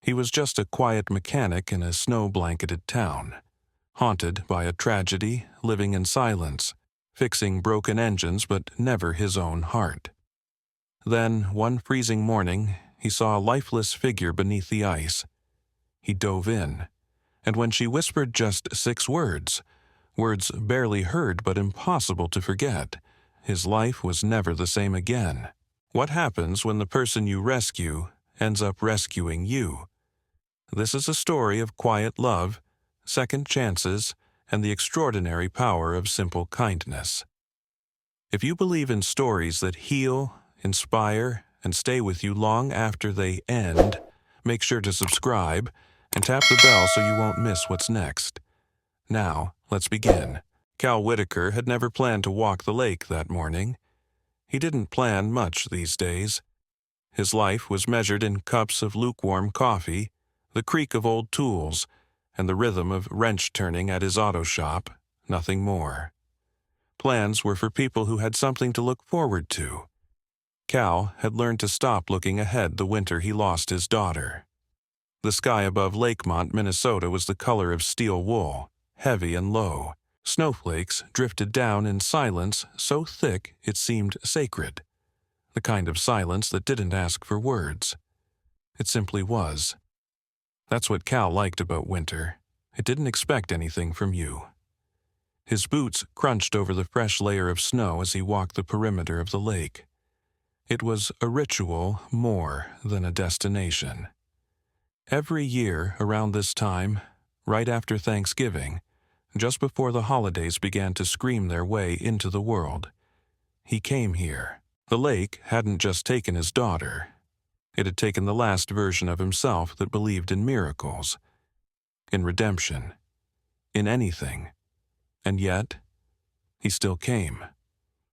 He was just a quiet mechanic in a snow-blanketed town, haunted by a tragedy, living in silence, fixing broken engines but never his own heart. Then, one freezing morning, he saw a lifeless figure beneath the ice. He dove in, and when she whispered just 6 words, words barely heard but impossible to forget, his life was never the same again. What happens when the person you rescue ends up rescuing you? This is a story of quiet love, second chances, and the extraordinary power of simple kindness. If you believe in stories that heal, inspire, and stay with you long after they end, make sure to subscribe and tap the bell so you won't miss what's next. Now, let's begin. Cal Whitaker had never planned to walk the lake that morning. He didn't plan much these days. His life was measured in cups of lukewarm coffee, the creak of old tools, and the rhythm of wrench turning at his auto shop, nothing more. Plans were for people who had something to look forward to. Cal had learned to stop looking ahead the winter he lost his daughter. The sky above Lakemont, Minnesota was the color of steel wool, heavy and low. Snowflakes drifted down in silence so thick it seemed sacred. The kind of silence that didn't ask for words. It simply was. That's what Cal liked about winter. It didn't expect anything from you. His boots crunched over the fresh layer of snow as he walked the perimeter of the lake. It was a ritual more than a destination. Every year around this time, right after Thanksgiving, just before the holidays began to scream their way into the world, he came here. The lake hadn't just taken his daughter. It had taken the last version of himself that believed in miracles, in redemption, in anything. And yet, he still came.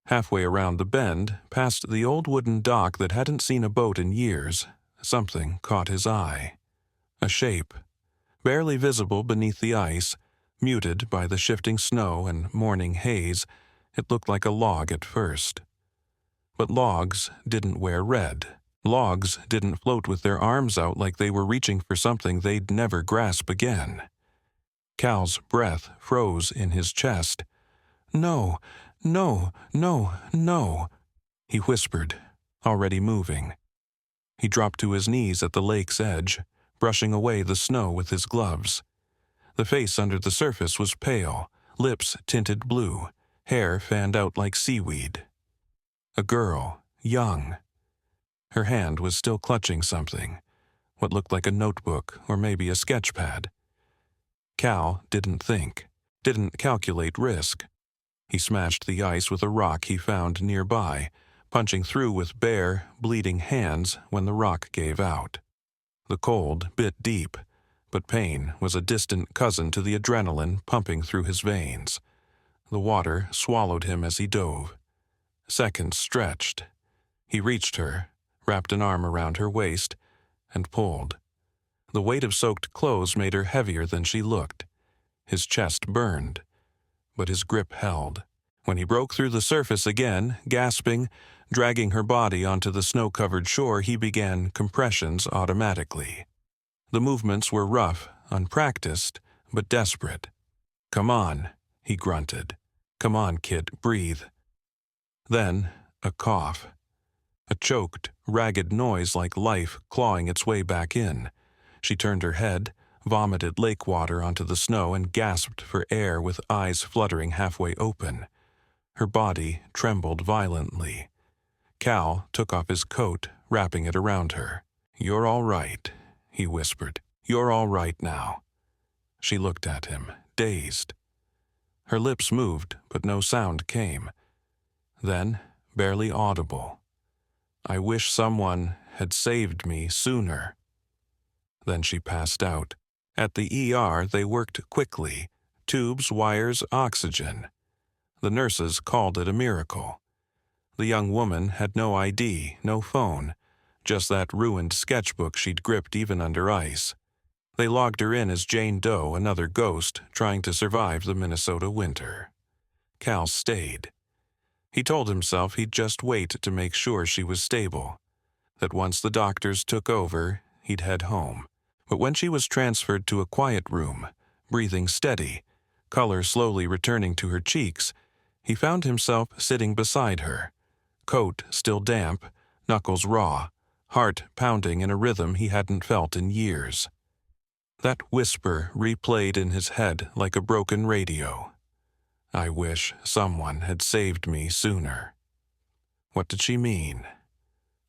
Halfway around the bend, past the old wooden dock that hadn't seen a boat in years, something caught his eye. A shape, barely visible beneath the ice, muted by the shifting snow and morning haze. It looked like a log at first. But logs didn't wear red. Logs didn't float with their arms out like they were reaching for something they'd never grasp again. Cal's breath froze in his chest. "No, no, no, no," he whispered, already moving. He dropped to his knees at the lake's edge, brushing away the snow with his gloves. The face under the surface was pale, lips tinted blue, hair fanned out like seaweed. A girl, young. Her hand was still clutching something, what looked like a notebook or maybe a sketch pad. Cal didn't think, didn't calculate risk. He smashed the ice with a rock he found nearby, punching through with bare, bleeding hands when the rock gave out. The cold bit deep, but pain was a distant cousin to the adrenaline pumping through his veins. The water swallowed him as he dove. Seconds stretched. He reached her, wrapped an arm around her waist, and pulled. The weight of soaked clothes made her heavier than she looked. His chest burned, but his grip held. When he broke through the surface again, gasping, dragging her body onto the snow-covered shore, he began compressions automatically. The movements were rough, unpracticed, but desperate. "Come on," he grunted. "Come on, kid, breathe." Then, a cough. A choked, ragged noise like life clawing its way back in. She turned her head, vomited lake water onto the snow, and gasped for air with eyes fluttering halfway open. Her body trembled violently. Cal took off his coat, wrapping it around her. "You're all right," he whispered. "You're all right now." She looked at him, dazed. Her lips moved, but no sound came. Then, barely audible, "I wish someone had saved me sooner." Then she passed out. At the ER, they worked quickly. Tubes, wires, oxygen. The nurses called it a miracle. The young woman had no ID, no phone, just that ruined sketchbook she'd gripped even under ice. They logged her in as Jane Doe, another ghost, trying to survive the Minnesota winter. Cal stayed. He told himself he'd just wait to make sure she was stable, that once the doctors took over, he'd head home. But when she was transferred to a quiet room, breathing steady, color slowly returning to her cheeks, he found himself sitting beside her, coat still damp, knuckles raw, heart pounding in a rhythm he hadn't felt in years. That whisper replayed in his head like a broken radio. I wish someone had saved me sooner. What did she mean?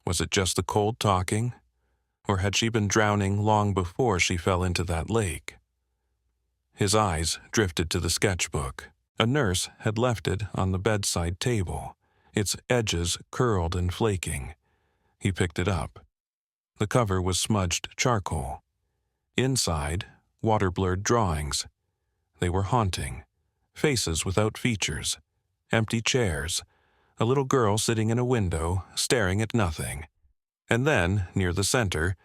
Was it just the cold talking? Or had she been drowning long before she fell into that lake? His eyes drifted to the sketchbook. A nurse had left it on the bedside table, its edges curled and flaking. He picked it up. The cover was smudged charcoal. Inside, water-blurred drawings. They were haunting. Faces without features. Empty chairs. A little girl sitting in a window, staring at nothing. And then, near the center,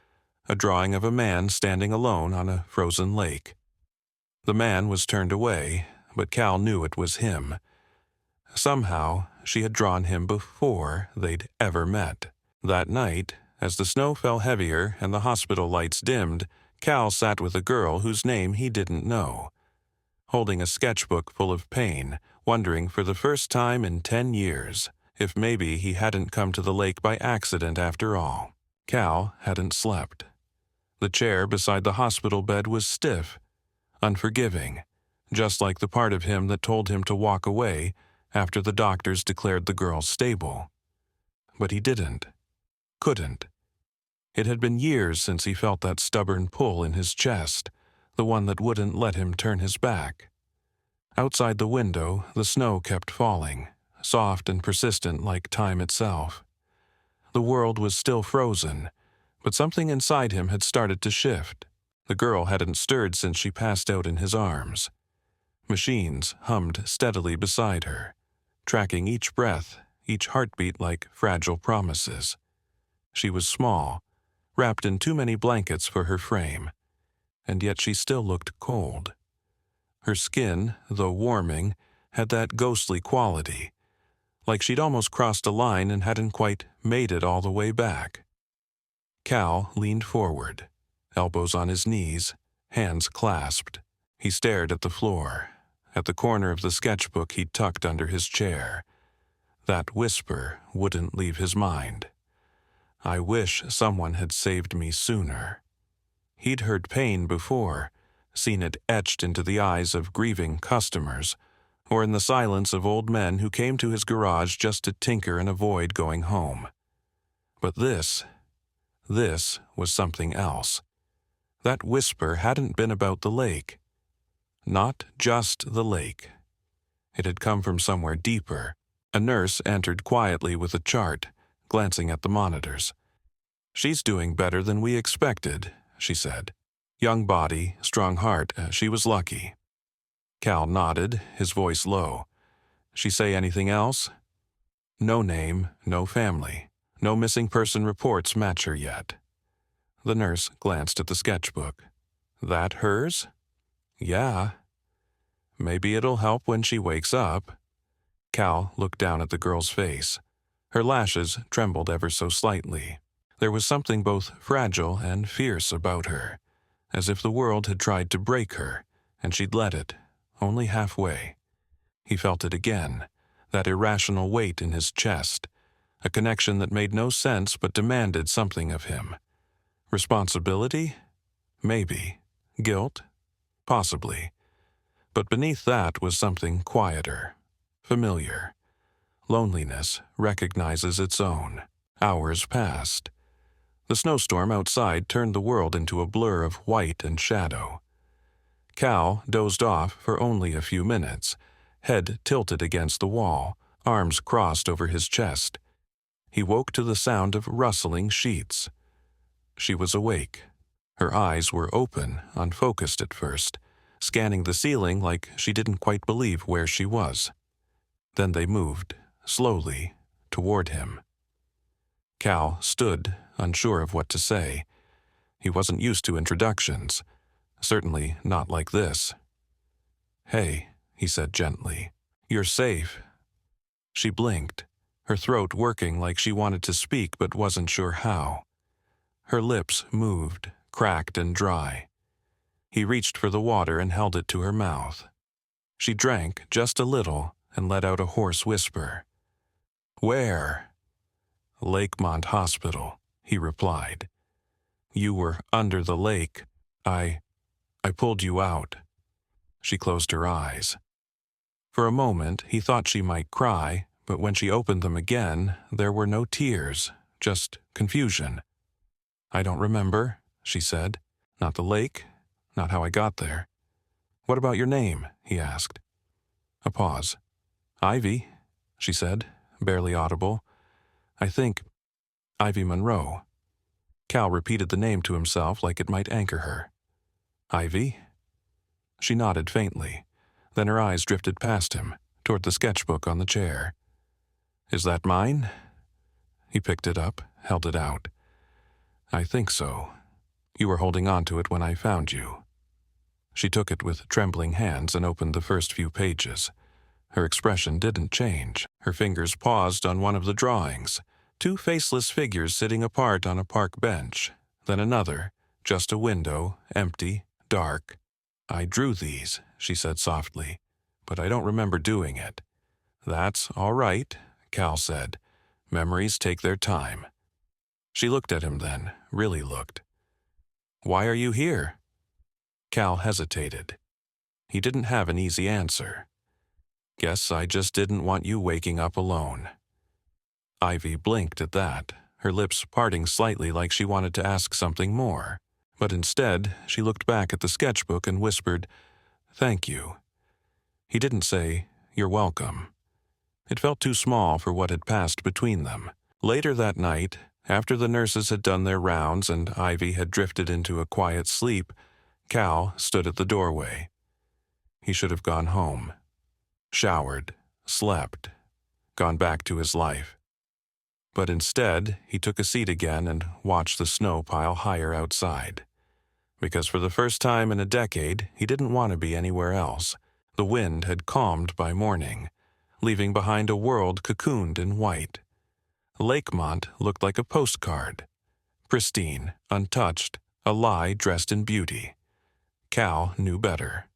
a drawing of a man standing alone on a frozen lake. The man was turned away, but Cal knew it was him. Somehow, she had drawn him before they'd ever met. That night, as the snow fell heavier and the hospital lights dimmed, Cal sat with a girl whose name he didn't know, holding a sketchbook full of pain, wondering for the first time in 10 years if maybe he hadn't come to the lake by accident after all. Cal hadn't slept. The chair beside the hospital bed was stiff, unforgiving, just like the part of him that told him to walk away after the doctors declared the girl stable. But he didn't. Couldn't. It had been years since he felt that stubborn pull in his chest, the one that wouldn't let him turn his back. Outside the window, the snow kept falling, soft and persistent like time itself. The world was still frozen, but something inside him had started to shift. The girl hadn't stirred since she passed out in his arms. Machines hummed steadily beside her, tracking each breath, each heartbeat like fragile promises. She was small, wrapped in too many blankets for her frame, and yet she still looked cold. Her skin, though warming, had that ghostly quality, like she'd almost crossed a line and hadn't quite made it all the way back. Cal leaned forward, elbows on his knees, hands clasped. He stared at the floor, at the corner of the sketchbook he'd tucked under his chair. That whisper wouldn't leave his mind. I wish someone had saved me sooner. He'd heard pain before, seen it etched into the eyes of grieving customers, or in the silence of old men who came to his garage just to tinker and avoid going home. But this was something else. That whisper hadn't been about the lake. Not just the lake. It had come from somewhere deeper. A nurse entered quietly with a chart, glancing at the monitors. "She's doing better than we expected," she said. "Young body, strong heart, she was lucky." Cal nodded, his voice low. "She say anything else?" "No name, no family. No missing person reports match her yet." The nurse glanced at the sketchbook. "That hers?" "Yeah." "Maybe it'll help when she wakes up." Cal looked down at the girl's face. Her lashes trembled ever so slightly. There was something both fragile and fierce about her, as if the world had tried to break her, and she'd let it, only halfway. He felt it again, that irrational weight in his chest, a connection that made no sense but demanded something of him. Responsibility? Maybe. Guilt? Possibly. But beneath that was something quieter, familiar. Loneliness recognizes its own. Hours passed. The snowstorm outside turned the world into a blur of white and shadow. Cal dozed off for only a few minutes, head tilted against the wall, arms crossed over his chest. He woke to the sound of rustling sheets. She was awake. Her eyes were open, unfocused at first, scanning the ceiling like she didn't quite believe where she was. Then they moved, slowly, toward him. Cal stood, unsure of what to say. He wasn't used to introductions, certainly not like this. "Hey," he said gently, "you're safe." She blinked, her throat working like she wanted to speak but wasn't sure how. Her lips moved, cracked and dry. He reached for the water and held it to her mouth. She drank just a little and let out a hoarse whisper. "Where?" "Lakemont Hospital," he replied. "You were under the lake. I pulled you out." She closed her eyes. For a moment, he thought she might cry, but when she opened them again, there were no tears, just confusion. "I don't remember," she said. "Not the lake, not how I got there." "What about your name?" he asked. A pause. "Ivy," she said, barely audible. "I think Ivy Monroe." Cal repeated the name to himself like it might anchor her. "Ivy?" She nodded faintly. Then her eyes drifted past him, toward the sketchbook on the chair. "Is that mine?" He picked it up, held it out. "I think so. You were holding on to it when I found you." She took it with trembling hands and opened the first few pages. Her expression didn't change. Her fingers paused on one of the drawings. Two faceless figures sitting apart on a park bench. Then another, just a window, empty, dark. "I drew these," she said softly, "but I don't remember doing it." "That's all right," Cal said. "Memories take their time." She looked at him then, really looked. "Why are you here?" Cal hesitated. He didn't have an easy answer. "Guess I just didn't want you waking up alone." Ivy blinked at that, her lips parting slightly like she wanted to ask something more. But instead, she looked back at the sketchbook and whispered, "Thank you." He didn't say, "You're welcome." It felt too small for what had passed between them. Later that night, after the nurses had done their rounds and Ivy had drifted into a quiet sleep, Cal stood at the doorway. He should have gone home. Showered, slept, gone back to his life. But instead, he took a seat again and watched the snow pile higher outside. Because for the first time in a decade, he didn't want to be anywhere else. The wind had calmed by morning, leaving behind a world cocooned in white. Lakemont looked like a postcard. Pristine, untouched, a lie dressed in beauty. Cal knew better.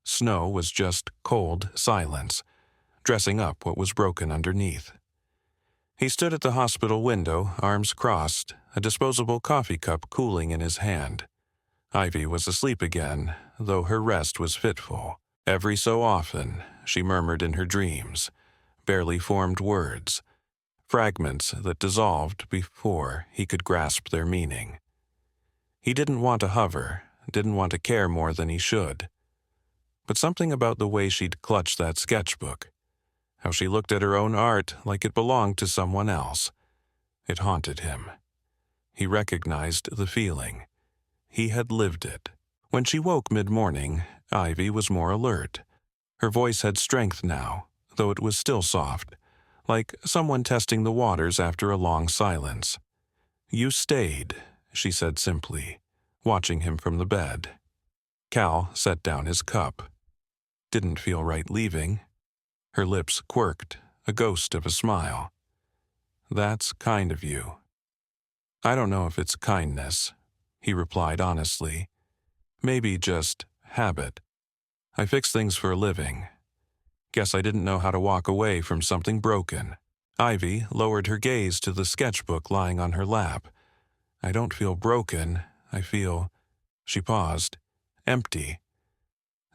Snow was just cold silence, dressing up what was broken underneath. He stood at the hospital window, arms crossed, a disposable coffee cup cooling in his hand. Ivy was asleep again, though her rest was fitful. Every so often, she murmured in her dreams, barely formed words, fragments that dissolved before he could grasp their meaning. He didn't want to hover, didn't want to care more than he should. But something about the way she'd clutched that sketchbook, how she looked at her own art like it belonged to someone else, it haunted him. He recognized the feeling. He had lived it. When she woke mid-morning, Ivy was more alert. Her voice had strength now, though it was still soft, like someone testing the waters after a long silence. "You stayed," she said simply, watching him from the bed. Cal set down his cup. Didn't feel right leaving. Her lips quirked, a ghost of a smile. "That's kind of you." "I don't know if it's kindness," he replied honestly. "Maybe just habit. I fix things for a living. Guess I didn't know how to walk away from something broken." Ivy lowered her gaze to the sketchbook lying on her lap. "I don't feel broken. I feel—" She paused. "Empty."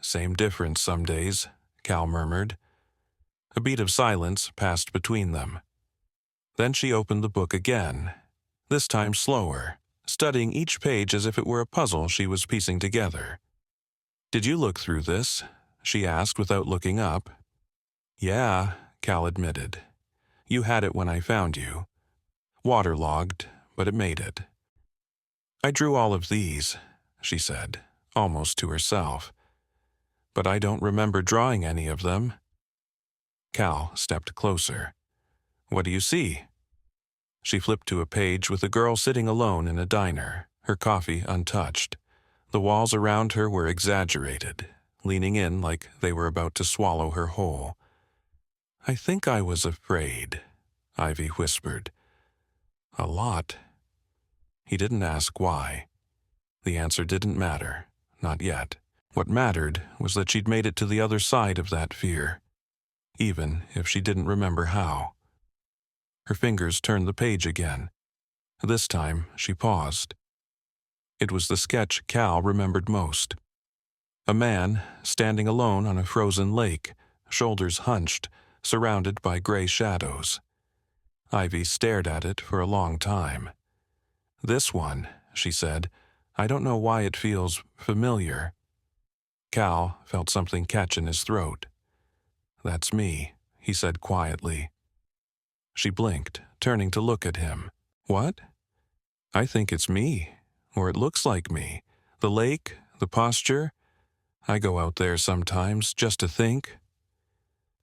"Same difference some days," Cal murmured. A beat of silence passed between them. Then she opened the book again, this time slower, studying each page as if it were a puzzle she was piecing together. "Did you look through this?" she asked without looking up. "Yeah," Cal admitted. "You had it when I found you. Waterlogged, but it made it." "I drew all of these," she said, almost to herself. "But I don't remember drawing any of them." Cal stepped closer. "What do you see?" She flipped to a page with a girl sitting alone in a diner, her coffee untouched. The walls around her were exaggerated, leaning in like they were about to swallow her whole. "I think I was afraid," Ivy whispered. "A lot." He didn't ask why. The answer didn't matter. Not yet. What mattered was that she'd made it to the other side of that fear, even if she didn't remember how. Her fingers turned the page again. This time, she paused. It was the sketch Cal remembered most. A man standing alone on a frozen lake, shoulders hunched, surrounded by gray shadows. Ivy stared at it for a long time. "This one," she said. "I don't know why it feels familiar." Cal felt something catch in his throat. "That's me," he said quietly. She blinked, turning to look at him. "What?" "I think it's me, or it looks like me. The lake, the posture. I go out there sometimes just to think."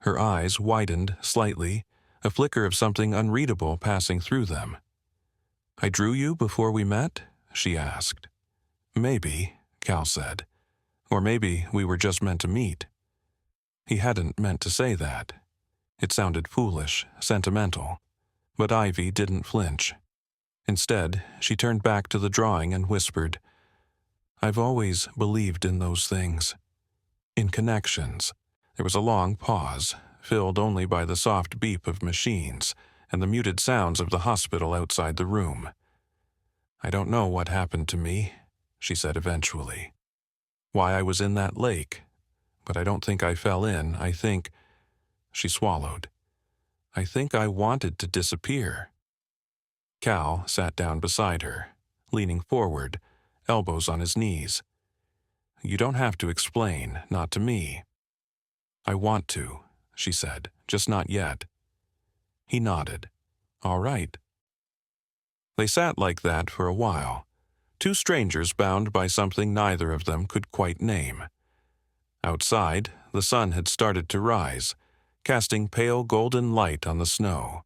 Her eyes widened slightly, a flicker of something unreadable passing through them. "I drew you before we met?" she asked. "Maybe," Cal said. "Or maybe we were just meant to meet." He hadn't meant to say that. It sounded foolish, sentimental. But Ivy didn't flinch. Instead, she turned back to the drawing and whispered, "I've always believed in those things. In connections." There was a long pause, filled only by the soft beep of machines and the muted sounds of the hospital outside the room. "I don't know what happened to me," she said eventually. "Why I was in that lake. But I don't think I fell in. I think—" She swallowed. "I think I wanted to disappear." Cal sat down beside her, leaning forward, elbows on his knees. "You don't have to explain, not to me." "I want to," she said, "just not yet." He nodded. "All right." They sat like that for a while, two strangers bound by something neither of them could quite name. Outside, the sun had started to rise, casting pale golden light on the snow.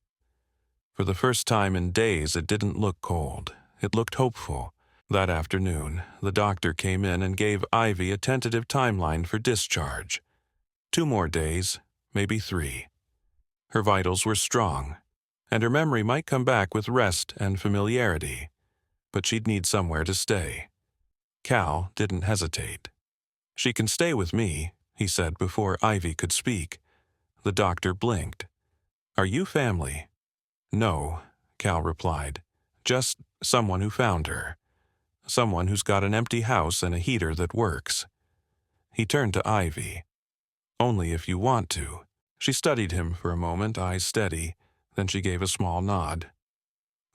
For the first time in days, it didn't look cold. It looked hopeful. That afternoon, the doctor came in and gave Ivy a tentative timeline for discharge. 2 more days, maybe 3. Her vitals were strong, and her memory might come back with rest and familiarity, but she'd need somewhere to stay. Cal didn't hesitate. "She can stay with me," he said before Ivy could speak. The doctor blinked. "Are you family?" "No," Cal replied. "Just someone who found her. Someone who's got an empty house and a heater that works." He turned to Ivy. "Only if you want to." She studied him for a moment, eyes steady, then she gave a small nod.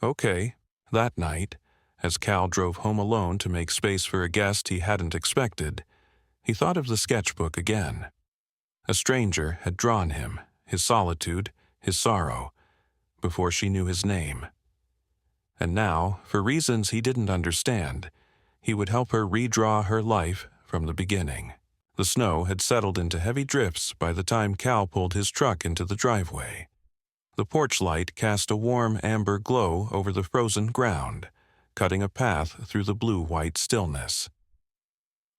"Okay." That night, as Cal drove home alone to make space for a guest he hadn't expected, he thought of the sketchbook again. A stranger had drawn him, his solitude, his sorrow, before she knew his name. And now, for reasons he didn't understand, he would help her redraw her life from the beginning. The snow had settled into heavy drifts by the time Cal pulled his truck into the driveway. The porch light cast a warm amber glow over the frozen ground, cutting a path through the blue-white stillness.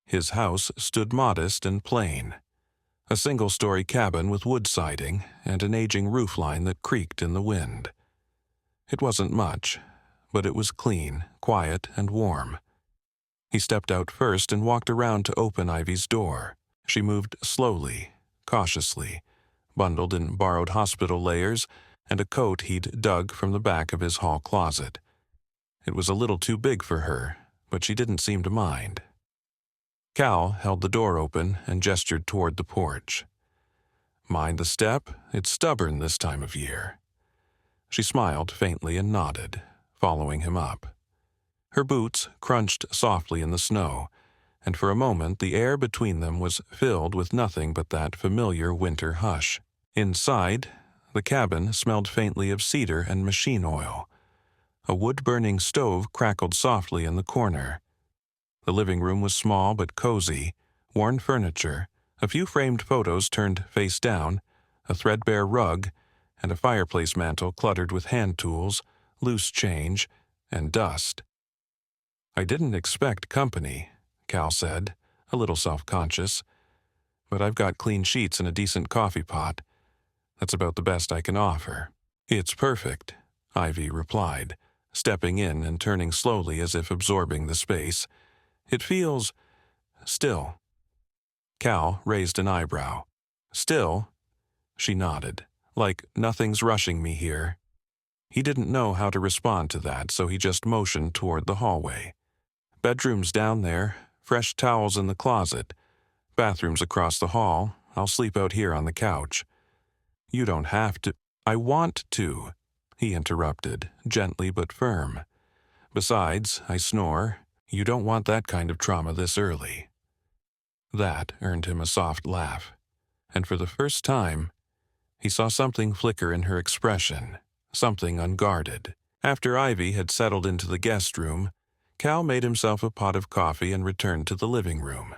His house stood modest and plain, a single-story cabin with wood siding and an aging roofline that creaked in the wind. It wasn't much, but it was clean, quiet, and warm. He stepped out first and walked around to open Ivy's door. She moved slowly, cautiously, bundled in borrowed hospital layers and a coat he'd dug from the back of his hall closet. It was a little too big for her, but she didn't seem to mind. Cal held the door open and gestured toward the porch. "Mind the step? It's stubborn this time of year." She smiled faintly and nodded, following him up. Her boots crunched softly in the snow, and for a moment the air between them was filled with nothing but that familiar winter hush. Inside, the cabin smelled faintly of cedar and machine oil. A wood-burning stove crackled softly in the corner. The living room was small but cozy, worn furniture, a few framed photos turned face down, a threadbare rug, and a fireplace mantel cluttered with hand tools, loose change, and dust. "I didn't expect company," Cal said, a little self-conscious. "But I've got clean sheets and a decent coffee pot. That's about the best I can offer." "It's perfect," Ivy replied, stepping in and turning slowly as if absorbing the space. It feels still. Cal raised an eyebrow. Still? She nodded, like nothing's rushing me here. He didn't know how to respond to that, so he just motioned toward the hallway. Bedrooms down there, fresh towels in the closet, bathrooms across the hall. I'll sleep out here on the couch. You don't have to. I want to, he interrupted, gently but firm. Besides, I snore. You don't want that kind of trauma this early. That earned him a soft laugh, and for the first time, he saw something flicker in her expression, something unguarded. After Ivy had settled into the guest room, Cal made himself a pot of coffee and returned to the living room.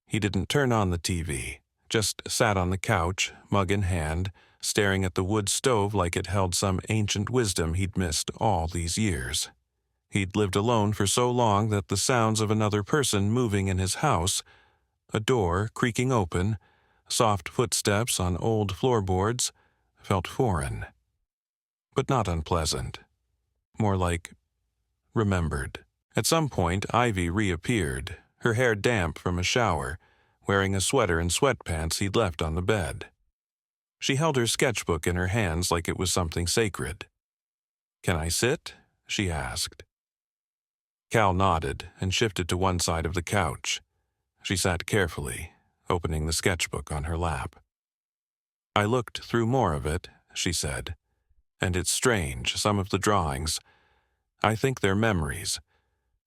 He didn't turn on the TV, just sat on the couch, mug in hand, staring at the wood stove like it held some ancient wisdom he'd missed all these years. He'd lived alone for so long that the sounds of another person moving in his house, a door creaking open, soft footsteps on old floorboards, felt foreign. But not unpleasant. More like remembered. At some point, Ivy reappeared, her hair damp from a shower, wearing a sweater and sweatpants he'd left on the bed. She held her sketchbook in her hands like it was something sacred. "Can I sit?" she asked. Cal nodded and shifted to one side of the couch. She sat carefully, opening the sketchbook on her lap. "I looked through more of it," she said, "and it's strange, some of the drawings. I think they're memories,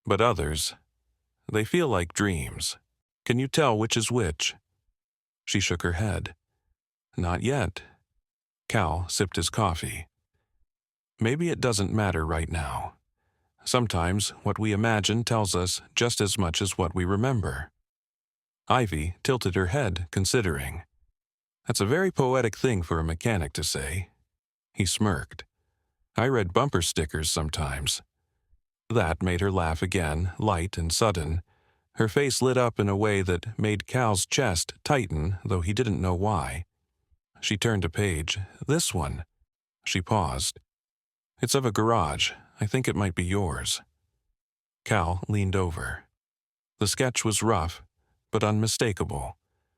but others, they feel like dreams. Can you tell which is which?" She shook her head. "Not yet." Cal sipped his coffee. "Maybe it doesn't matter right now. Sometimes what we imagine tells us just as much as what we remember." Ivy tilted her head, considering. "That's a very poetic thing for a mechanic to say." He smirked. "I read bumper stickers sometimes." That made her laugh again, light and sudden. Her face lit up in a way that made Cal's chest tighten, though he didn't know why. She turned a page. "This one." She paused. "It's of a garage. I think it might be yours." Cal leaned over. The sketch was rough, but unmistakable.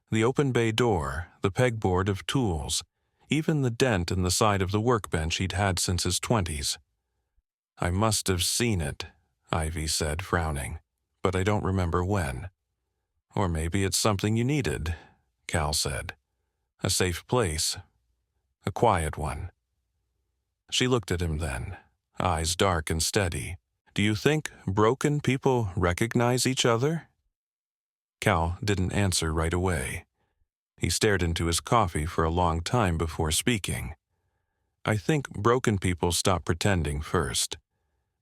The open bay door, the pegboard of tools, even the dent in the side of the workbench he'd had since his 20s. "I must have seen it," Ivy said, frowning, "but I don't remember when." "Or maybe it's something you needed," Cal said. "A safe place. A quiet one." She looked at him then, eyes dark and steady. "Do you think broken people recognize each other?" Cal didn't answer right away. He stared into his coffee for a long time before speaking. "I think broken people stop pretending first.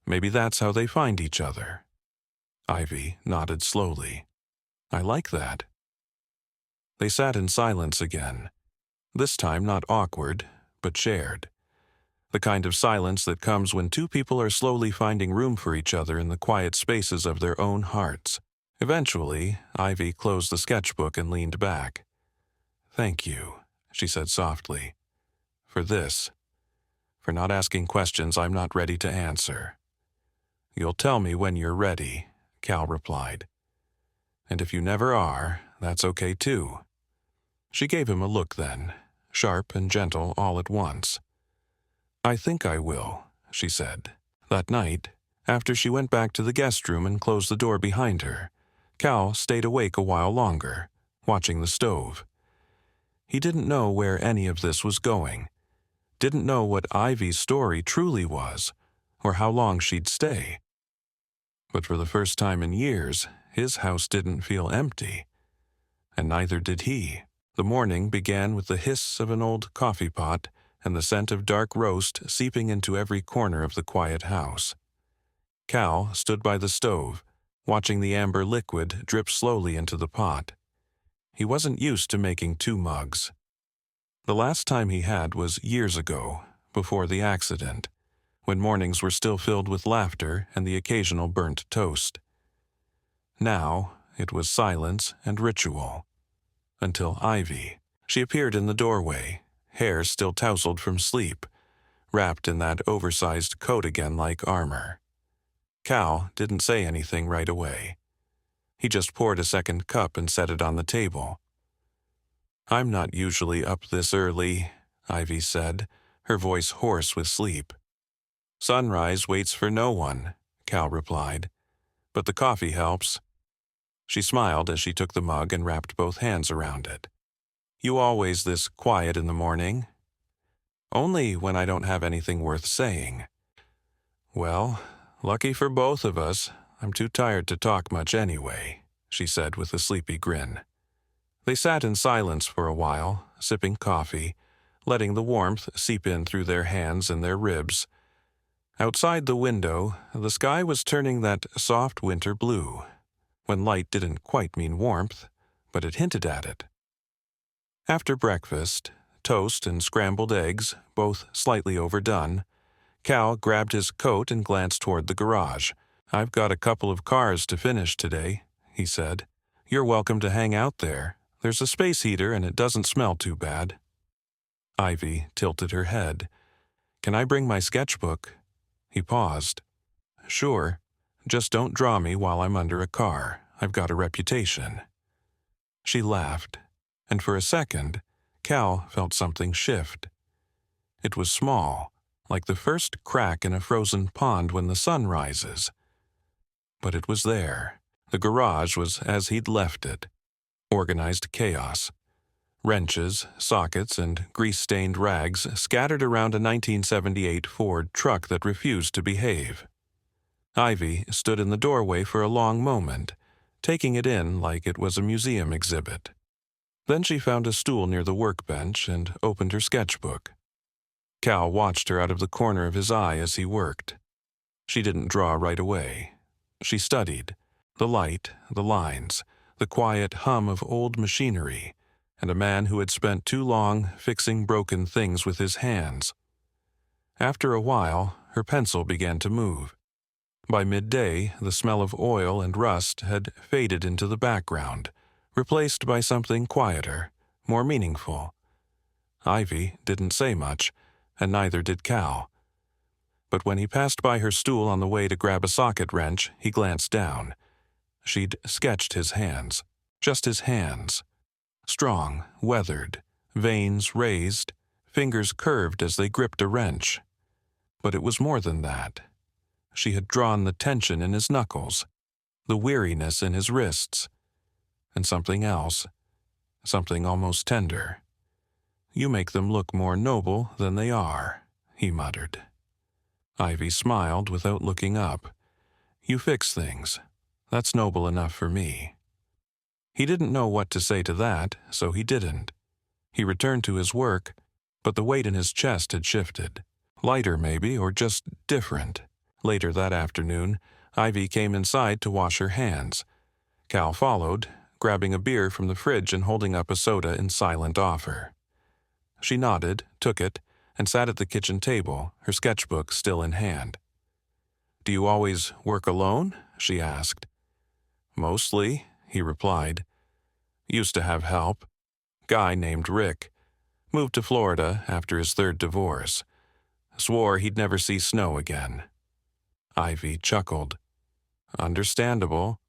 Maybe that's how they find each other." Ivy nodded slowly. "I like that." They sat in silence again, this time not awkward, but shared. The kind of silence that comes when two people are slowly finding room for each other in the quiet spaces of their own hearts. Eventually, Ivy closed the sketchbook and leaned back. "Thank you," she said softly. "For this. For not asking questions I'm not ready to answer." "You'll tell me when you're ready," Cal replied. "And if you never are, that's okay too." She gave him a look then, sharp and gentle all at once. "I think I will," she said. That night, after she went back to the guest room and closed the door behind her, Cal stayed awake a while longer, watching the stove. He didn't know where any of this was going, didn't know what Ivy's story truly was, or how long she'd stay. But for the first time in years, his house didn't feel empty. And neither did he. The morning began with the hiss of an old coffee pot and the scent of dark roast seeping into every corner of the quiet house. Cal stood by the stove, watching the amber liquid drip slowly into the pot. He wasn't used to making 2 mugs. The last time he had was years ago, before the accident, when mornings were still filled with laughter and the occasional burnt toast. Now it was silence and ritual. Until Ivy. She appeared in the doorway, hair still tousled from sleep, wrapped in that oversized coat again like armor. Cal didn't say anything right away. He just poured a second cup and set it on the table. "I'm not usually up this early," Ivy said, her voice hoarse with sleep. "Sunrise waits for no one," Cal replied. "But the coffee helps." She smiled as she took the mug and wrapped both hands around it. "You always this quiet in the morning?" "Only when I don't have anything worth saying." "Well, lucky for both of us, I'm too tired to talk much anyway," she said with a sleepy grin. They sat in silence for a while, sipping coffee, letting the warmth seep in through their hands and their ribs. Outside the window, the sky was turning that soft winter blue, when light didn't quite mean warmth, but it hinted at it. After breakfast, toast and scrambled eggs, both slightly overdone, Cal grabbed his coat and glanced toward the garage. "I've got a couple of cars to finish today," he said. "You're welcome to hang out there. There's a space heater and it doesn't smell too bad." Ivy tilted her head. "Can I bring my sketchbook?" He paused. "Sure. Just don't draw me while I'm under a car. I've got a reputation." She laughed, and for a second, Cal felt something shift. It was small, like the first crack in a frozen pond when the sun rises. But it was there. The garage was as he'd left it. Organized chaos. Wrenches, sockets, and grease-stained rags scattered around a 1978 Ford truck that refused to behave. Ivy stood in the doorway for a long moment, taking it in like it was a museum exhibit. Then she found a stool near the workbench and opened her sketchbook. Cal watched her out of the corner of his eye as he worked. She didn't draw right away. She studied. The light, the lines, the quiet hum of old machinery, and a man who had spent too long fixing broken things with his hands. After a while, her pencil began to move. By midday, the smell of oil and rust had faded into the background, replaced by something quieter, more meaningful. Ivy didn't say much, and neither did Cal. But when he passed by her stool on the way to grab a socket wrench, he glanced down. She'd sketched his hands, just his hands. Strong, weathered, veins raised, fingers curved as they gripped a wrench. But it was more than that. She had drawn the tension in his knuckles, the weariness in his wrists, and something else, something almost tender. "You make them look more noble than they are," he muttered. Ivy smiled without looking up. "You fix things. That's noble enough for me." He didn't know what to say to that, so he didn't. He returned to his work, but the weight in his chest had shifted. Lighter maybe, or just different. Later that afternoon, Ivy came inside to wash her hands. Cal followed, grabbing a beer from the fridge and holding up a soda in silent offer. She nodded, took it, and sat at the kitchen table, her sketchbook still in hand. "Do you always work alone?" she asked. "Mostly," he replied. "Used to have help. Guy named Rick. Moved to Florida after his third divorce. Swore he'd never see snow again." Ivy chuckled. "Understandable."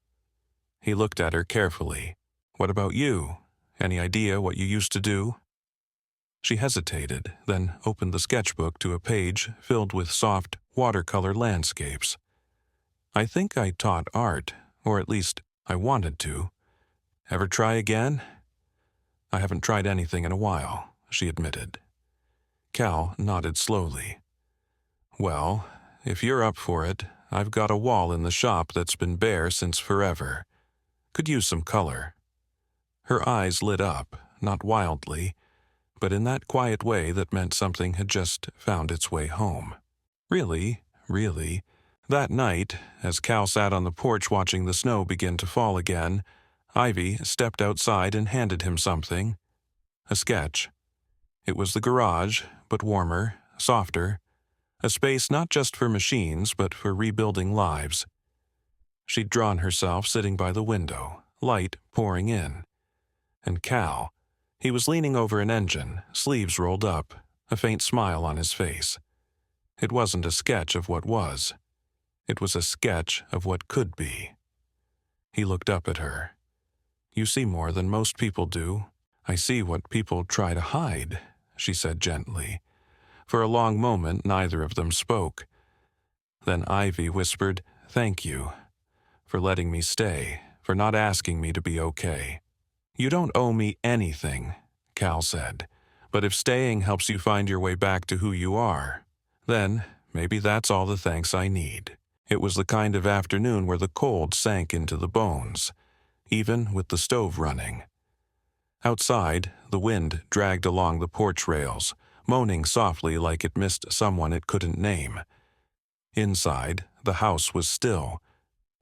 He looked at her carefully. "What about you? Any idea what you used to do?" She hesitated, then opened the sketchbook to a page filled with soft watercolor landscapes. "I think I taught art, or at least I wanted to. Ever try again?" "I haven't tried anything in a while," she admitted. Cal nodded slowly. "Well, if you're up for it, I've got a wall in the shop that's been bare since forever. Could use some color." Her eyes lit up, not wildly, but in that quiet way that meant something had just found its way home. Really, that night, as Cal sat on the porch watching the snow begin to fall again, Ivy stepped outside and handed him something. A sketch. It was the garage, but warmer, softer. A space not just for machines, but for rebuilding lives. She'd drawn herself sitting by the window, light pouring in. And Cal, he was leaning over an engine, sleeves rolled up, a faint smile on his face. It wasn't a sketch of what was. It was a sketch of what could be. He looked up at her. "You see more than most people do." "I see what people try to hide," she said gently. For a long moment, neither of them spoke. Then Ivy whispered, "Thank you. For letting me stay, for not asking me to be okay." "You don't owe me anything," Cal said. "But if staying helps you find your way back to who you are, then maybe that's all the thanks I need." It was the kind of afternoon where the cold sank into the bones, even with the stove running. Outside, the wind dragged along the porch rails, moaning softly like it missed someone it couldn't name. Inside, the house was still,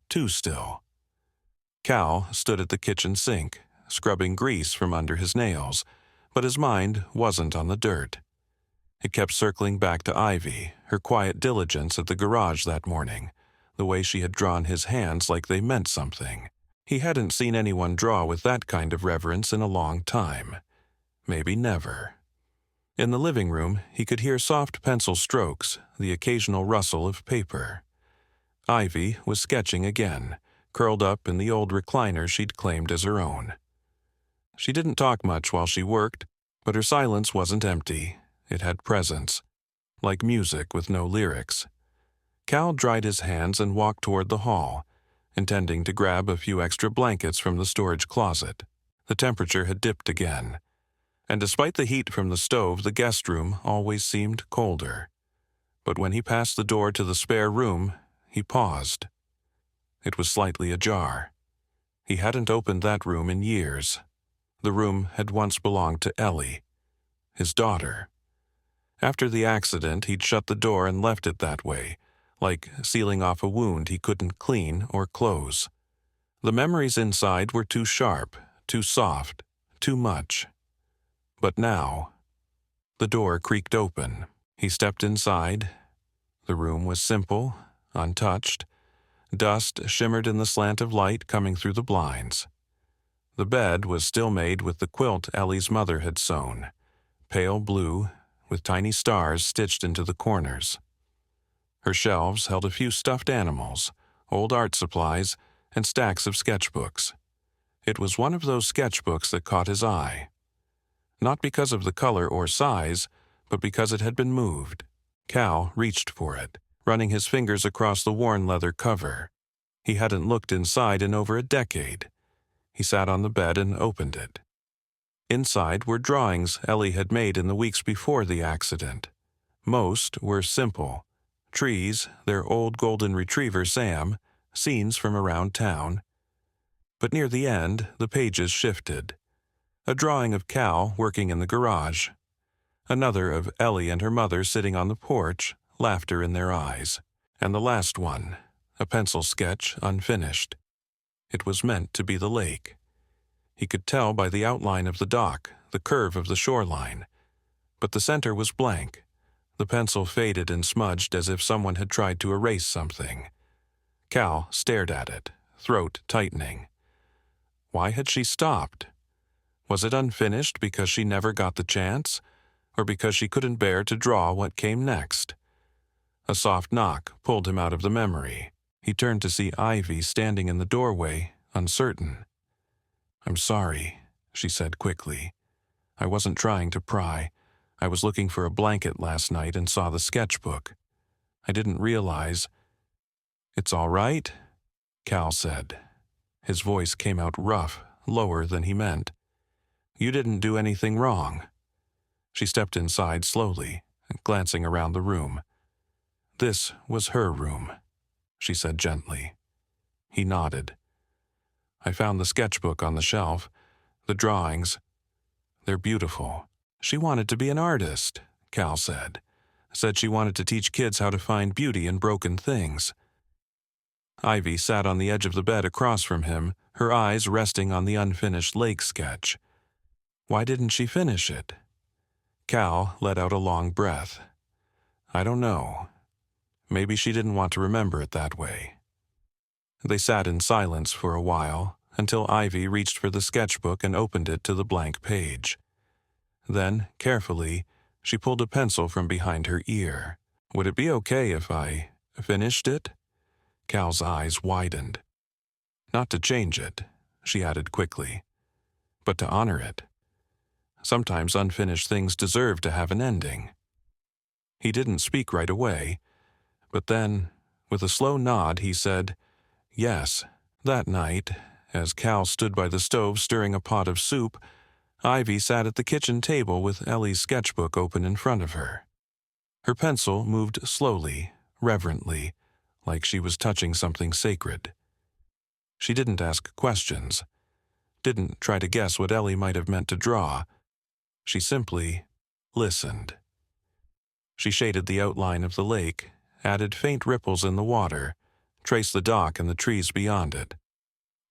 too still. Cal stood at the kitchen sink, scrubbing grease from under his nails, but his mind wasn't on the dirt. It kept circling back to Ivy, her quiet diligence at the garage that morning, the way she had drawn his hands like they meant something. He hadn't seen anyone draw with that kind of reverence in a long time. Maybe never. In the living room, he could hear soft pencil strokes, the occasional rustle of paper. Ivy was sketching again, curled up in the old recliner she'd claimed as her own. She didn't talk much while she worked, but her silence wasn't empty. It had presence, like music with no lyrics. Cal dried his hands and walked toward the hall, intending to grab a few extra blankets from the storage closet. The temperature had dipped again, and despite the heat from the stove, the guest room always seemed colder. But when he passed the door to the spare room, he paused. It was slightly ajar. He hadn't opened that room in years. The room had once belonged to Ellie, his daughter. After the accident, he'd shut the door and left it that way, like sealing off a wound he couldn't clean or close. The memories inside were too sharp, too soft, too much. But now, the door creaked open. He stepped inside. The room was simple, untouched. Dust shimmered in the slant of light coming through the blinds. The bed was still made with the quilt Ellie's mother had sewn, pale blue, with tiny stars stitched into the corners. Her shelves held a few stuffed animals, old art supplies, and stacks of sketchbooks. It was one of those sketchbooks that caught his eye. Not because of the color or size, but because it had been moved. Cal reached for it, running his fingers across the worn leather cover. He hadn't looked inside in over a decade. He sat on the bed and opened it. Inside were drawings Ellie had made in the weeks before the accident. Most were simple. Trees, their old golden retriever Sam, scenes from around town. But near the end, the pages shifted. A drawing of Cal working in the garage. Another of Ellie and her mother sitting on the porch, laughter in their eyes. And the last one, a pencil sketch unfinished. It was meant to be the lake. He could tell by the outline of the dock, the curve of the shoreline. But the center was blank. The pencil faded and smudged as if someone had tried to erase something. Cal stared at it, throat tightening. Why had she stopped? Was it unfinished because she never got the chance, or because she couldn't bear to draw what came next? A soft knock pulled him out of the memory. He turned to see Ivy standing in the doorway, uncertain. "I'm sorry," she said quickly. "I wasn't trying to pry. I was looking for a blanket last night and saw the sketchbook. I didn't realize—" "It's all right," Cal said. His voice came out rough, lower than he meant. "You didn't do anything wrong." She stepped inside slowly, glancing around the room. "This was her room," she said gently. He nodded. "I found the sketchbook on the shelf. The drawings. They're beautiful." "She wanted to be an artist," Cal said. "Said she wanted to teach kids how to find beauty in broken things." Ivy sat on the edge of the bed across from him, her eyes resting on the unfinished lake sketch. Why didn't she finish it? Cal let out a long breath. "I don't know. Maybe she didn't want to remember it that way." They sat in silence for a while, until Ivy reached for the sketchbook and opened it to the blank page. Then, carefully, she pulled a pencil from behind her ear. "Would it be okay if I finished it?" Cal's eyes widened. Not to change it, she added quickly, but to honor it. Sometimes unfinished things deserve to have an ending. He didn't speak right away, but then, with a slow nod, he said, "Yes." That night, as Cal stood by the stove stirring a pot of soup, Ivy sat at the kitchen table with Ellie's sketchbook open in front of her. Her pencil moved slowly, reverently, like she was touching something sacred. She didn't ask questions, didn't try to guess what Ellie might have meant to draw. She simply listened. She shaded the outline of the lake, added faint ripples in the water, traced the dock and the trees beyond it.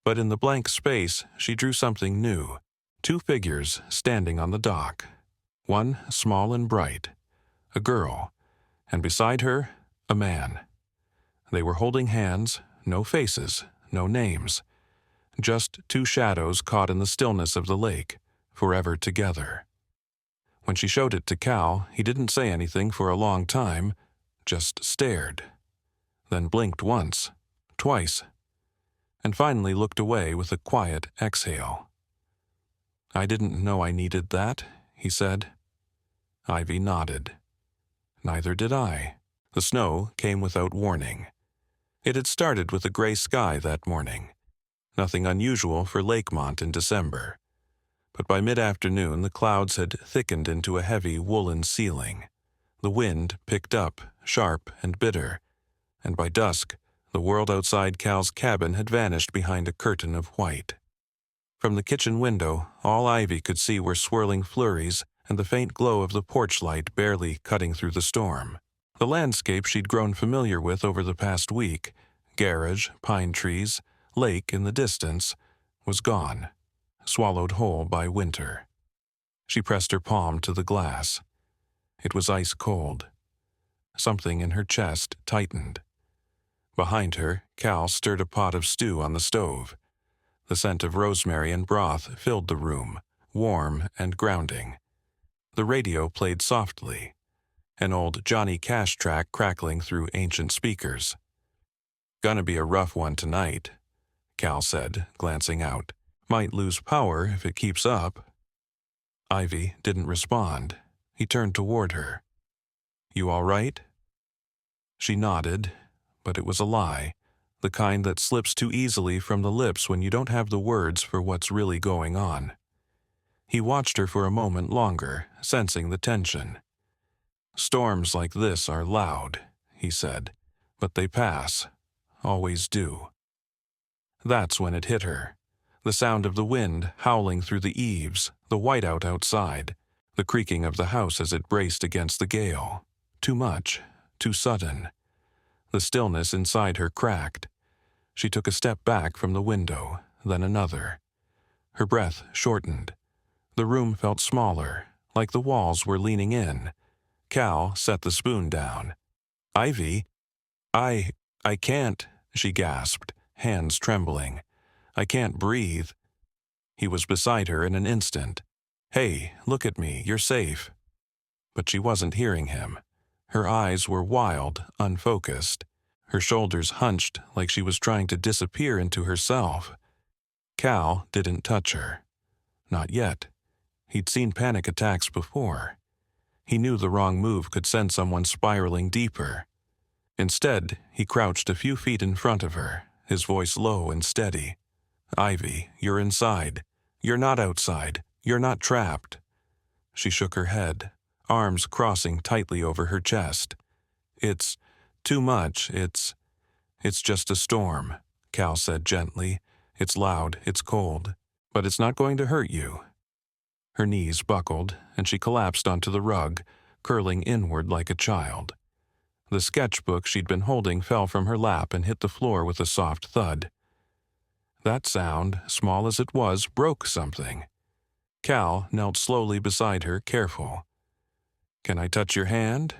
But in the blank space, she drew something new. 2 figures standing on the dock. One small and bright, a girl, and beside her, a man. They were holding hands, no faces, no names. Just 2 shadows caught in the stillness of the lake, forever together. When she showed it to Cal, he didn't say anything for a long time, just stared. Then blinked once, twice, and finally looked away with a quiet exhale. "I didn't know I needed that," he said. Ivy nodded. "Neither did I." The snow came without warning. It had started with a gray sky that morning. Nothing unusual for Lakemont in December. But by mid-afternoon the clouds had thickened into a heavy woolen ceiling. The wind picked up, sharp and bitter, and by dusk the world outside Cal's cabin had vanished behind a curtain of white. From the kitchen window, all Ivy could see were swirling flurries and the faint glow of the porch light barely cutting through the storm. The landscape she'd grown familiar with over the past week, garage, pine trees, lake in the distance, was gone, swallowed whole by winter. She pressed her palm to the glass. It was ice cold. Something in her chest tightened. Behind her, Cal stirred a pot of stew on the stove. The scent of rosemary and broth filled the room, warm and grounding. The radio played softly, an old Johnny Cash track crackling through ancient speakers. "Gonna be a rough one tonight," Cal said, glancing out. "Might lose power if it keeps up." Ivy didn't respond. He turned toward her. "You all right?" She nodded, but it was a lie. The kind that slips too easily from the lips when you don't have the words for what's really going on. He watched her for a moment longer, sensing the tension. "Storms like this are loud," he said, "but they pass. Always do." That's when it hit her. The sound of the wind howling through the eaves, the whiteout outside, the creaking of the house as it braced against the gale. Too much, too sudden. The stillness inside her cracked. She took a step back from the window, then another. Her breath shortened. The room felt smaller, like the walls were leaning in. Cal set the spoon down. "Ivy, I can't," she gasped, hands trembling. "I can't breathe." He was beside her in an instant. "Hey, look at me, you're safe." But she wasn't hearing him. Her eyes were wild, unfocused. Her shoulders hunched like she was trying to disappear into herself. Cal didn't touch her. Not yet. He'd seen panic attacks before. He knew the wrong move could send someone spiraling deeper. Instead, he crouched a few feet in front of her, his voice low and steady. "Ivy, you're inside. You're not outside. You're not trapped." She shook her head, arms crossing tightly over her chest. "It's too much. It's just a storm," Cal said gently. "It's loud, it's cold, but it's not going to hurt you." Her knees buckled, and she collapsed onto the rug, curling inward like a child. The sketchbook she'd been holding fell from her lap and hit the floor with a soft thud. That sound, small as it was, broke something. Cal knelt slowly beside her, careful. "Can I touch your hand?"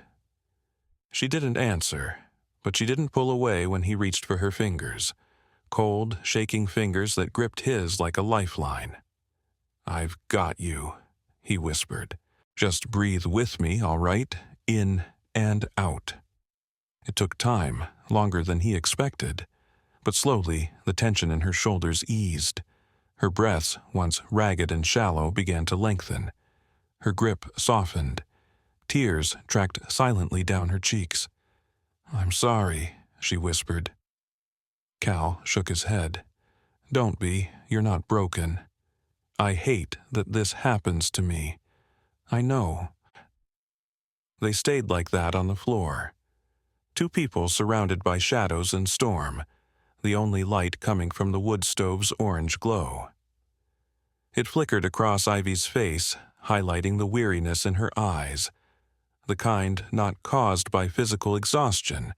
She didn't answer, but she didn't pull away when he reached for her fingers, cold, shaking fingers that gripped his like a lifeline. "I've got you," he whispered. "Just breathe with me, all right? In and out." It took time, longer than he expected. But slowly, the tension in her shoulders eased. Her breaths, once ragged and shallow, began to lengthen. Her grip softened. Tears tracked silently down her cheeks. "I'm sorry," she whispered. Cal shook his head. "Don't be. You're not broken. I hate that this happens to me. I know." They stayed like that on the floor. Two people surrounded by shadows and storm, the only light coming from the wood stove's orange glow. It flickered across Ivy's face, highlighting the weariness in her eyes, the kind not caused by physical exhaustion,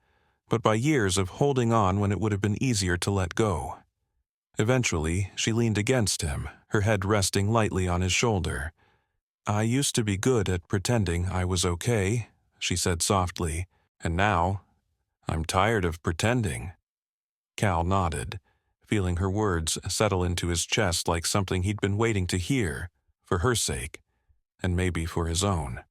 but by years of holding on when it would have been easier to let go. Eventually, she leaned against him, her head resting lightly on his shoulder. "I used to be good at pretending I was okay," she said softly, "and now I'm tired of pretending." Cal nodded, feeling her words settle into his chest like something he'd been waiting to hear, for her sake, and maybe for his own.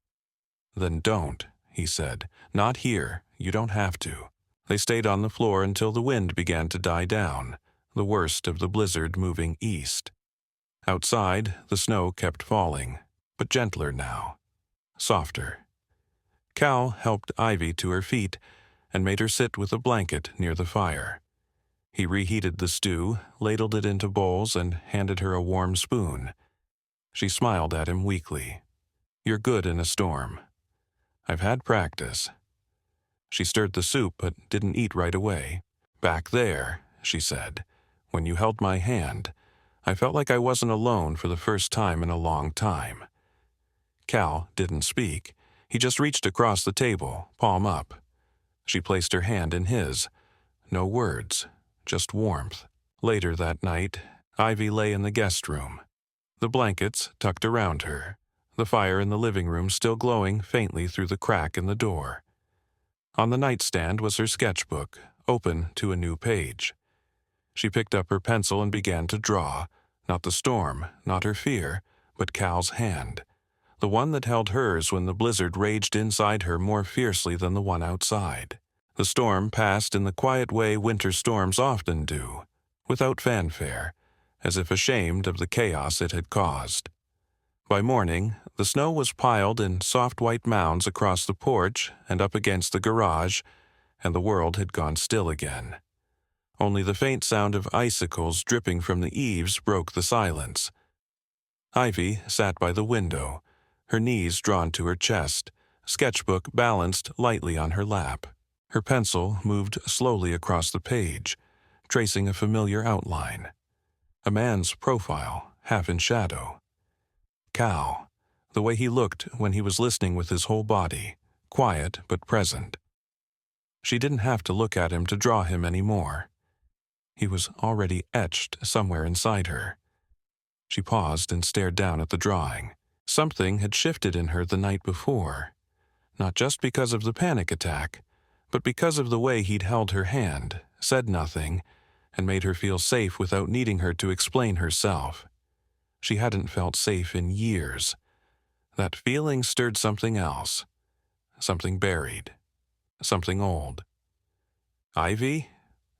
"Then don't," he said. "Not here. You don't have to." They stayed on the floor until the wind began to die down, the worst of the blizzard moving east. Outside, the snow kept falling, but gentler now, softer. Cal helped Ivy to her feet and made her sit with a blanket near the fire. He reheated the stew, ladled it into bowls, and handed her a warm spoon. She smiled at him weakly. "You're good in a storm. I've had practice." She stirred the soup but didn't eat right away. "Back there," she said, "when you held my hand, I felt like I wasn't alone for the first time in a long time." Cal didn't speak. He just reached across the table, palm up. She placed her hand in his. No words, just warmth. Later that night, Ivy lay in the guest room, the blankets tucked around her, the fire in the living room still glowing faintly through the crack in the door. On the nightstand was her sketchbook, open to a new page. She picked up her pencil and began to draw, not the storm, not her fear, but Cal's hand, the one that held hers when the blizzard raged inside her more fiercely than the one outside. The storm passed in the quiet way winter storms often do, without fanfare, as if ashamed of the chaos it had caused. By morning, the snow was piled in soft white mounds across the porch and up against the garage, and the world had gone still again. Only the faint sound of icicles dripping from the eaves broke the silence. Ivy sat by the window, her knees drawn to her chest, sketchbook balanced lightly on her lap. Her pencil moved slowly across the page, tracing a familiar outline. A man's profile, half in shadow. Cal, the way he looked when he was listening with his whole body, quiet but present. She didn't have to look at him to draw him anymore. He was already etched somewhere inside her. She paused and stared down at the drawing. Something had shifted in her the night before, not just because of the panic attack, but because of the way he'd held her hand, said nothing, and made her feel safe without needing her to explain herself. She hadn't felt safe in years. That feeling stirred something else, something buried, something old. "Ivy?"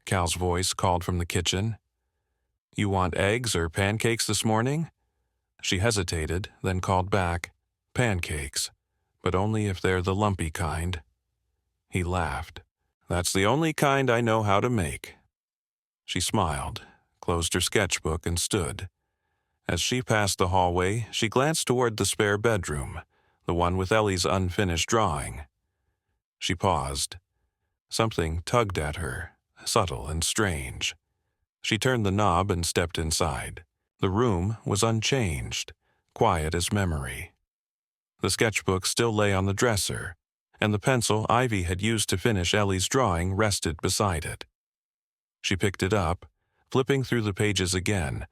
Cal's voice called from the kitchen. "You want eggs or pancakes this morning?" She hesitated, then called back, "Pancakes, but only if they're the lumpy kind." He laughed. "That's the only kind I know how to make." She smiled, closed her sketchbook, and stood. As she passed the hallway, she glanced toward the spare bedroom, the one with Ellie's unfinished drawing. She paused. Something tugged at her, subtle and strange. She turned the knob and stepped inside. The room was unchanged, quiet as memory. The sketchbook still lay on the dresser, and the pencil Ivy had used to finish Ellie's drawing rested beside it. She picked it up, flipping through the pages again,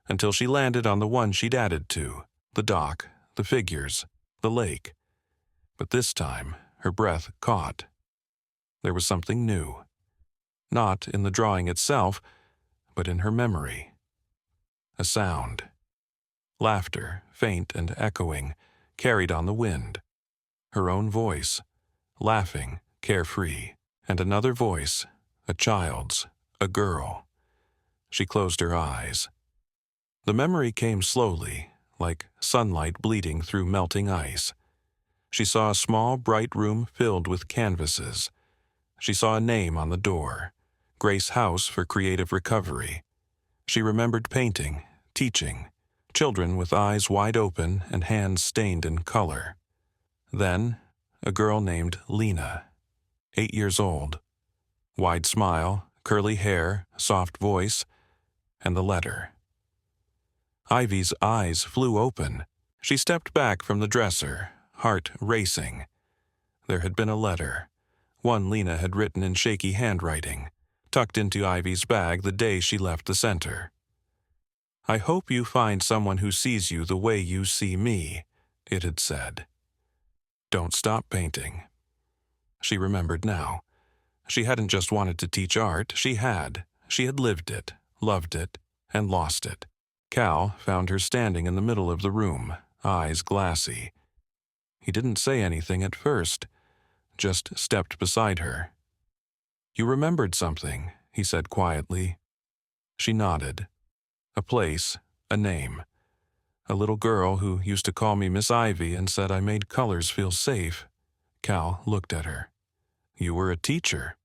until she landed on the one she'd added to, the dock, the figures, the lake. But this time, her breath caught. There was something new. Not in the drawing itself, but in her memory. A sound. Laughter, faint and echoing, carried on the wind. Her own voice, laughing, carefree, and another voice, a child's, A girl. She closed her eyes. The memory came slowly, like sunlight bleeding through melting ice. She saw a small, bright room filled with canvases. She saw a name on the door, Grace House for Creative Recovery. She remembered painting, teaching, children with eyes wide open and hands stained in color. Then, a girl named Lena, 8 years old. Wide smile, curly hair, soft voice, and the letter. Ivy's eyes flew open. She stepped back from the dresser, heart racing. There had been a letter, one Lena had written in shaky handwriting, tucked into Ivy's bag the day she left the center. "I hope you find someone who sees you the way you see me," it had said. "Don't stop painting." She remembered now. She hadn't just wanted to teach art, she had. She had lived it, loved it, and lost it. Cal found her standing in the middle of the room, eyes glassy. He didn't say anything at first, just stepped beside her. "You remembered something," he said quietly. She nodded. "A place, a name. A little girl who used to call me Miss Ivy and said I made colors feel safe." Cal looked at her. "You were a teacher."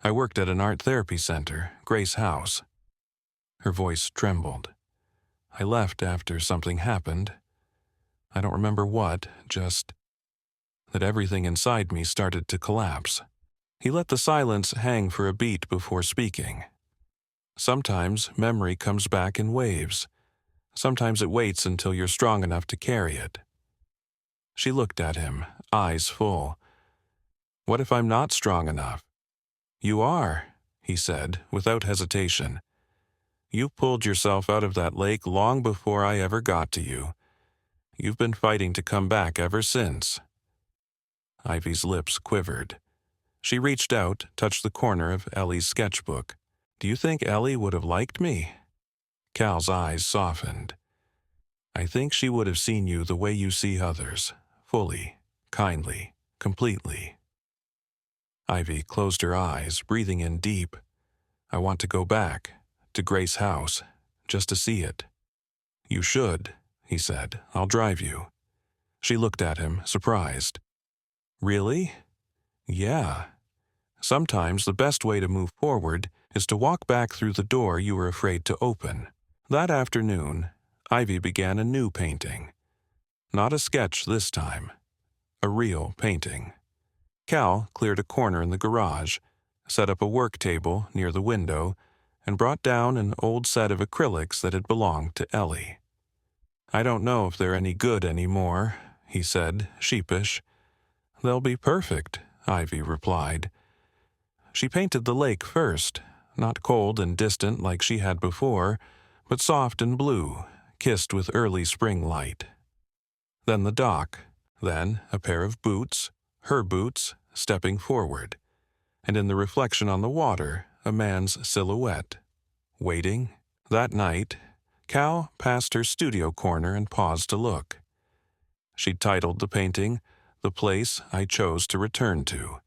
"I worked at an art therapy center, Grace House." Her voice trembled. "I left after something happened. I don't remember what, just that everything inside me started to collapse." He let the silence hang for a beat before speaking. "Sometimes memory comes back in waves. Sometimes it waits until you're strong enough to carry it." She looked at him, eyes full. "What if I'm not strong enough?" "You are," he said, without hesitation. "You pulled yourself out of that lake long before I ever got to you. You've been fighting to come back ever since." Ivy's lips quivered. She reached out, touched the corner of Ellie's sketchbook. "Do you think Ellie would have liked me?" Cal's eyes softened. "I think she would have seen you the way you see others, fully, kindly, completely." Ivy closed her eyes, breathing in deep. "I want to go back, to Grace House, just to see it." "You should," he said. "I'll drive you." She looked at him, surprised. "Really?" "Yeah. Sometimes the best way to move forward is to walk back through the door you were afraid to open." That afternoon, Ivy began a new painting. Not a sketch this time. A real painting. Cal cleared a corner in the garage, set up a work table near the window, and brought down an old set of acrylics that had belonged to Ellie. "I don't know if they're any good anymore," he said, sheepish. "They'll be perfect," Ivy replied. She painted the lake first, not cold and distant like she had before, but soft and blue, kissed with early spring light. Then the dock, then a pair of boots, her boots, stepping forward, and in the reflection on the water, a man's silhouette. Waiting. That night, Cal passed her studio corner and paused to look. She'd titled the painting, "The Place I Chose to Return to."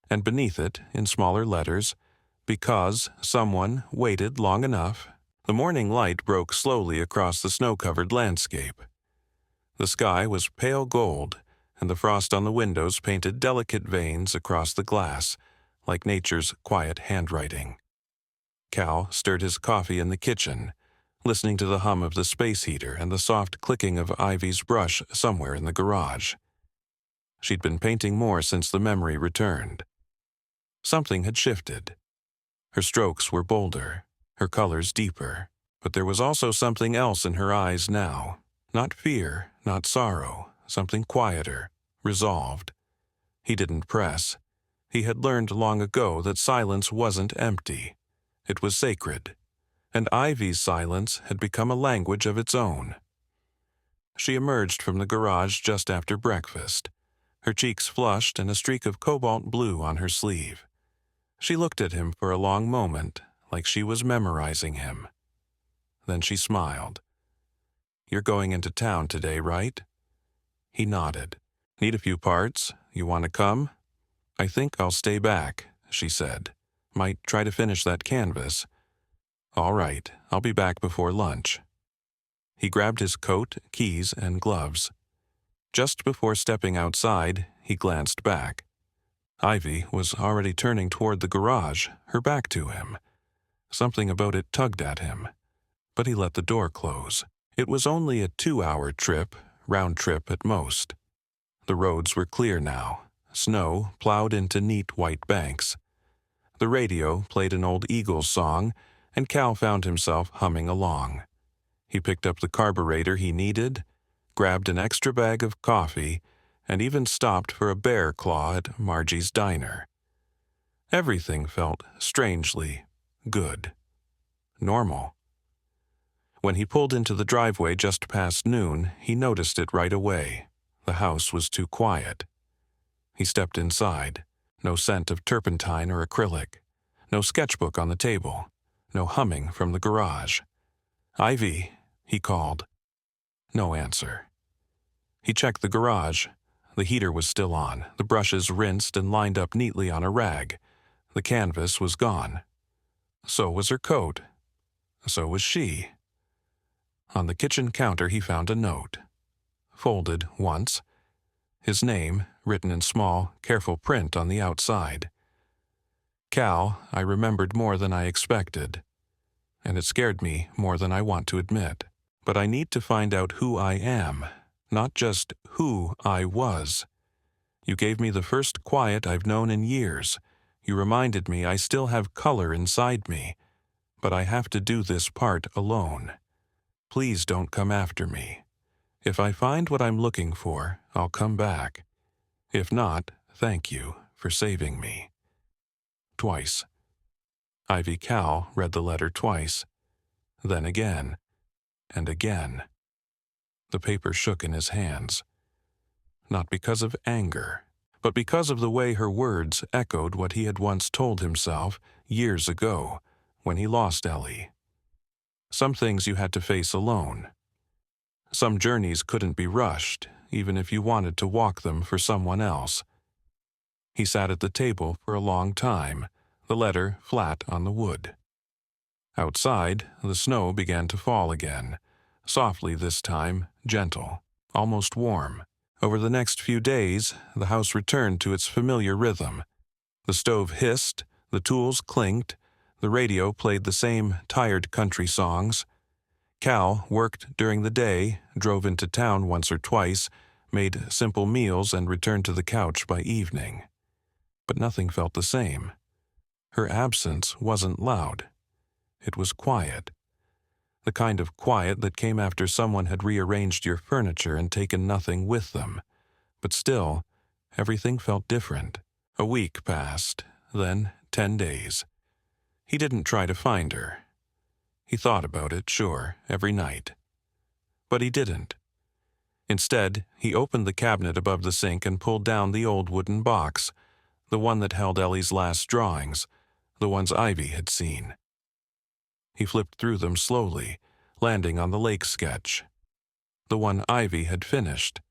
And beneath it, in smaller letters, "Because someone waited long enough." The morning light broke slowly across the snow-covered landscape. The sky was pale gold, and the frost on the windows painted delicate veins across the glass, like nature's quiet handwriting. Cal stirred his coffee in the kitchen, listening to the hum of the space heater and the soft clicking of Ivy's brush somewhere in the garage. She'd been painting more since the memory returned. Something had shifted. Her strokes were bolder, her colors deeper, but there was also something else in her eyes now. Not fear, not sorrow, something quieter, resolved. He didn't press. He had learned long ago that silence wasn't empty. It was sacred, and Ivy's silence had become a language of its own. She emerged from the garage just after breakfast, her cheeks flushed and a streak of cobalt blue on her sleeve. She looked at him for a long moment, like she was memorizing him. Then she smiled. "You're going into town today, right?" He nodded. "Need a few parts? You want to come?" "I think I'll stay back," she said. Might try to finish that canvas. All right, I'll be back before lunch. He grabbed his coat, keys, and gloves. Just before stepping outside, he glanced back. Ivy was already turning toward the garage, her back to him. Something about it tugged at him, but he let the door close. It was only a 2-hour trip, round trip at most. The roads were clear now. Snow plowed into neat white banks. The radio played an old Eagles song, and Cal found himself humming along. He picked up the carburetor he needed, grabbed an extra bag of coffee, and even stopped for a bear claw at Margie's diner. Everything felt strangely good. Normal. When he pulled into the driveway just past noon, he noticed it right away. The house was too quiet. He stepped inside. No scent of turpentine or acrylic. No sketchbook on the table. No humming from the garage. "Ivy," he called. No answer. He checked the garage. The heater was still on, the brushes rinsed and lined up neatly on a rag. The canvas was gone. So was her coat. So was she. On the kitchen counter he found a note. Folded once. His name, written in small, careful print on the outside. "Cal, I remembered more than I expected. And it scared me more than I want to admit. But I need to find out who I am, not just who I was. You gave me the first quiet I've known in years. You reminded me I still have color inside me. But I have to do this part alone. Please don't come after me. If I find what I'm looking for, I'll come back. If not, thank you for saving me." Twice. Ivy Cal read the letter twice, then again, and again. The paper shook in his hands. Not because of anger, but because of the way her words echoed what he had once told himself years ago when he lost Ellie. Some things you had to face alone. Some journeys couldn't be rushed, even if you wanted to walk them for someone else. He sat at the table for a long time, the letter flat on the wood. Outside, the snow began to fall again, softly this time, gentle, almost warm. Over the next few days, the house returned to its familiar rhythm. The stove hissed, the tools clinked, the radio played the same tired country songs. Cal worked during the day, drove into town once or twice, made simple meals and returned to the couch by evening. But nothing felt the same. Her absence wasn't loud. It was quiet. The kind of quiet that came after someone had rearranged your furniture and taken nothing with them. But still, everything felt different. A week passed, then 10 days. He didn't try to find her. He thought about it, sure, every night. But he didn't. Instead, he opened the cabinet above the sink and pulled down the old wooden box, the one that held Ellie's last drawings, the ones Ivy had seen. He flipped through them slowly, landing on the lake sketch, the one Ivy had finished.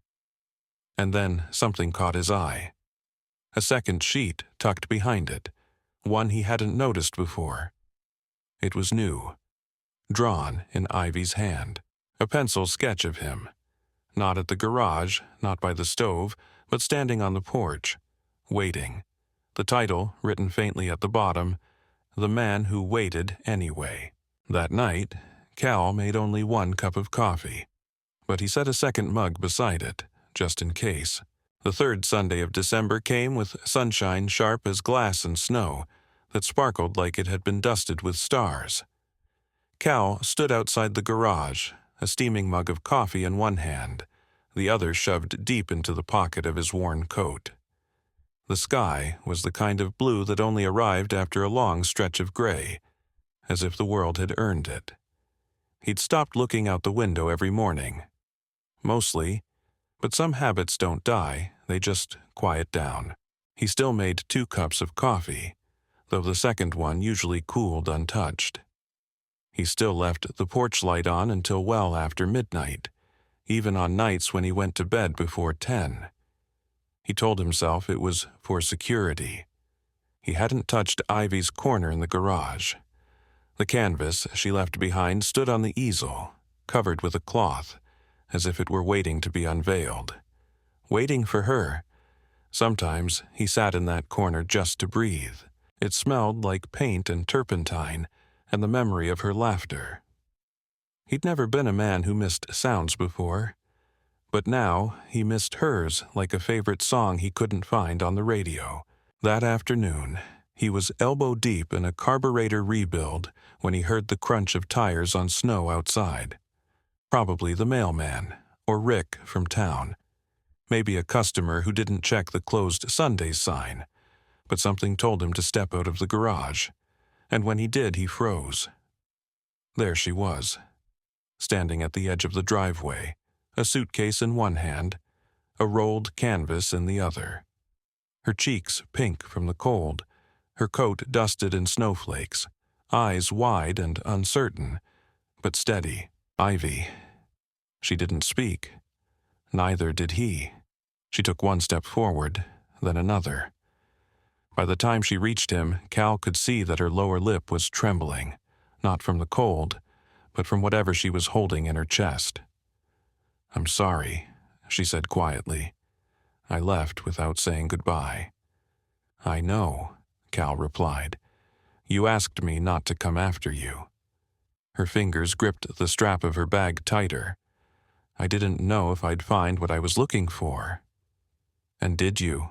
And then something caught his eye. A second sheet tucked behind it, one he hadn't noticed before. It was new. Drawn in Ivy's hand, a pencil sketch of him. Not at the garage, not by the stove, but standing on the porch, waiting. The title, written faintly at the bottom, "The Man Who Waited Anyway." That night, Cal made only 1 cup of coffee, but he set a second mug beside it, just in case. The 3rd Sunday of December came with sunshine sharp as glass and snow that sparkled like it had been dusted with stars. Cal stood outside the garage, a steaming mug of coffee in one hand, the other shoved deep into the pocket of his worn coat. The sky was the kind of blue that only arrived after a long stretch of gray, as if the world had earned it. He'd stopped looking out the window every morning. Mostly, but some habits don't die, they just quiet down. He still made 2 cups of coffee, though the second one usually cooled untouched. He still left the porch light on until well after midnight, even on nights when he went to bed before 10. He told himself it was for security. He hadn't touched Ivy's corner in the garage. The canvas she left behind stood on the easel, covered with a cloth, as if it were waiting to be unveiled. Waiting for her. Sometimes he sat in that corner just to breathe. It smelled like paint and turpentine, and the memory of her laughter. He'd never been a man who missed sounds before, but now he missed hers like a favorite song he couldn't find on the radio. That afternoon, he was elbow-deep in a carburetor rebuild when he heard the crunch of tires on snow outside. Probably the mailman, or Rick from town. Maybe a customer who didn't check the closed Sundays sign, but something told him to step out of the garage, and when he did, he froze. There she was, standing at the edge of the driveway, a suitcase in one hand, a rolled canvas in the other. Her cheeks pink from the cold, her coat dusted in snowflakes, eyes wide and uncertain, but steady. Ivy. She didn't speak. Neither did he. She took one step forward, then another. By the time she reached him, Cal could see that her lower lip was trembling, not from the cold, but from whatever she was holding in her chest. "I'm sorry," she said quietly. "I left without saying goodbye." "I know," Cal replied. "You asked me not to come after you." Her fingers gripped the strap of her bag tighter. "I didn't know if I'd find what I was looking for." "And did you?"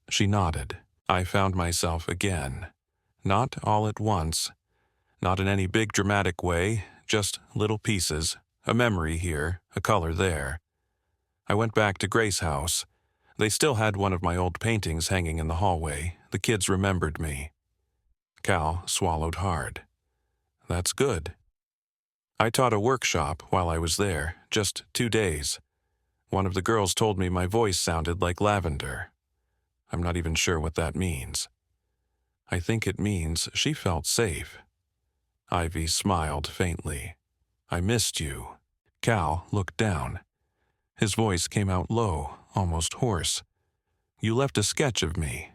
She nodded. "I found myself again. Not all at once. Not in any big dramatic way, just little pieces, a memory here, a color there. I went back to Grace's house. They still had one of my old paintings hanging in the hallway. The kids remembered me." Cal swallowed hard. "That's good." "I taught a workshop while I was there, just 2 days. One of the girls told me my voice sounded like lavender. I'm not even sure what that means. I think it means she felt safe." Ivy smiled faintly. "I missed you." Cal looked down. His voice came out low, almost hoarse. "You left a sketch of me.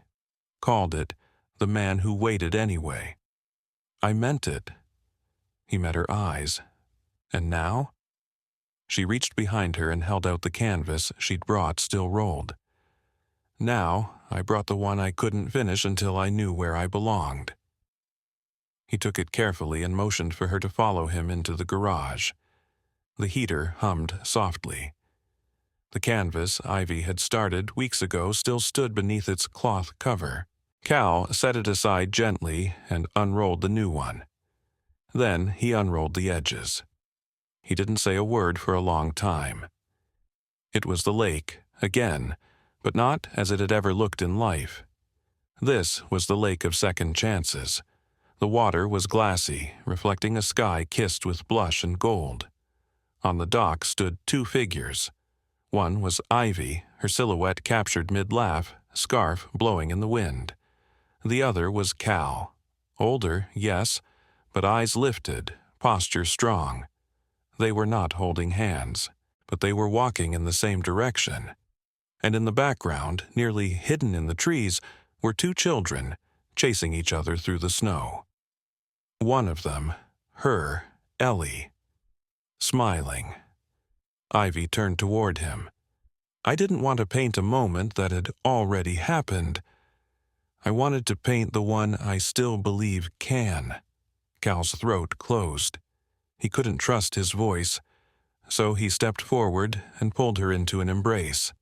Called it, 'The Man Who Waited Anyway.' I meant it." He met her eyes. "And now?" She reached behind her and held out the canvas she'd brought still rolled. "Now, I brought the one I couldn't finish until I knew where I belonged." He took it carefully and motioned for her to follow him into the garage. The heater hummed softly. The canvas Ivy had started weeks ago still stood beneath its cloth cover. Cal set it aside gently and unrolled the new one. Then he unrolled the edges. He didn't say a word for a long time. It was the lake, again, but not as it had ever looked in life. This was the lake of second chances. The water was glassy, reflecting a sky kissed with blush and gold. On the dock stood 2 figures. One was Ivy, her silhouette captured mid-laugh, scarf blowing in the wind. The other was Cal. Older, yes, but eyes lifted, posture strong. They were not holding hands, but they were walking in the same direction. And in the background, nearly hidden in the trees, were 2 children, chasing each other through the snow. One of them, her, Ellie, smiling. Ivy turned toward him. "I didn't want to paint a moment that had already happened. I wanted to paint the one I still believe can." Cal's throat closed. He couldn't trust his voice, so he stepped forward and pulled her into an embrace.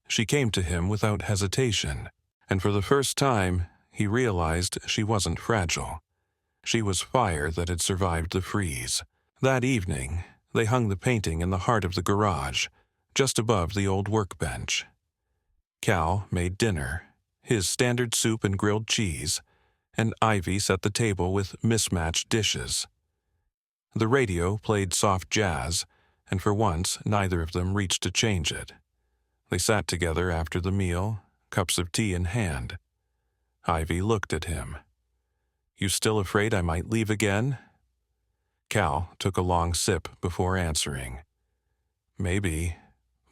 She came to him without hesitation, and for the first time, he realized she wasn't fragile. She was fire that had survived the freeze. That evening, they hung the painting in the heart of the garage, just above the old workbench. Cal made dinner, his standard soup and grilled cheese, and Ivy set the table with mismatched dishes. The radio played soft jazz, and for once neither of them reached to change it. They sat together after the meal, cups of tea in hand. Ivy looked at him. "You still afraid I might leave again?" Cal took a long sip before answering. "Maybe,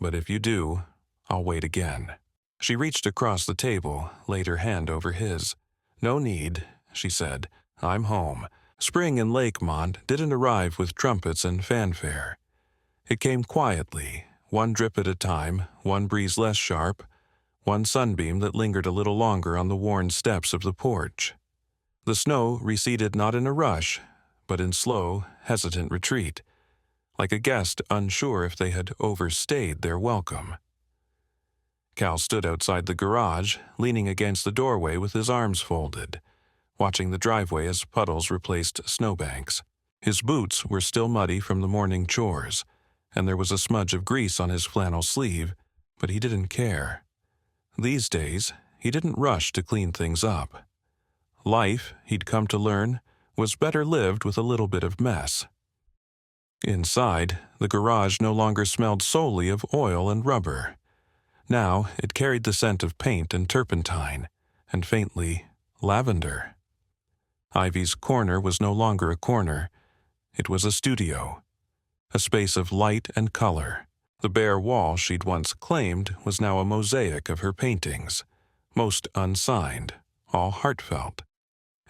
but if you do, I'll wait again." She reached across the table, laid her hand over his. "No need," she said. "I'm home." Spring in Lakemont didn't arrive with trumpets and fanfare. It came quietly, one drip at a time, one breeze less sharp, one sunbeam that lingered a little longer on the worn steps of the porch. The snow receded not in a rush, but in slow, hesitant retreat, like a guest unsure if they had overstayed their welcome. Cal stood outside the garage, leaning against the doorway with his arms folded, watching the driveway as puddles replaced snowbanks. His boots were still muddy from the morning chores, and there was a smudge of grease on his flannel sleeve, but he didn't care. These days, he didn't rush to clean things up. Life, he'd come to learn, was better lived with a little bit of mess. Inside, the garage no longer smelled solely of oil and rubber. Now it carried the scent of paint and turpentine, and faintly, lavender. Ivy's corner was no longer a corner. It was a studio, a space of light and color. The bare wall she'd once claimed was now a mosaic of her paintings, most unsigned, all heartfelt.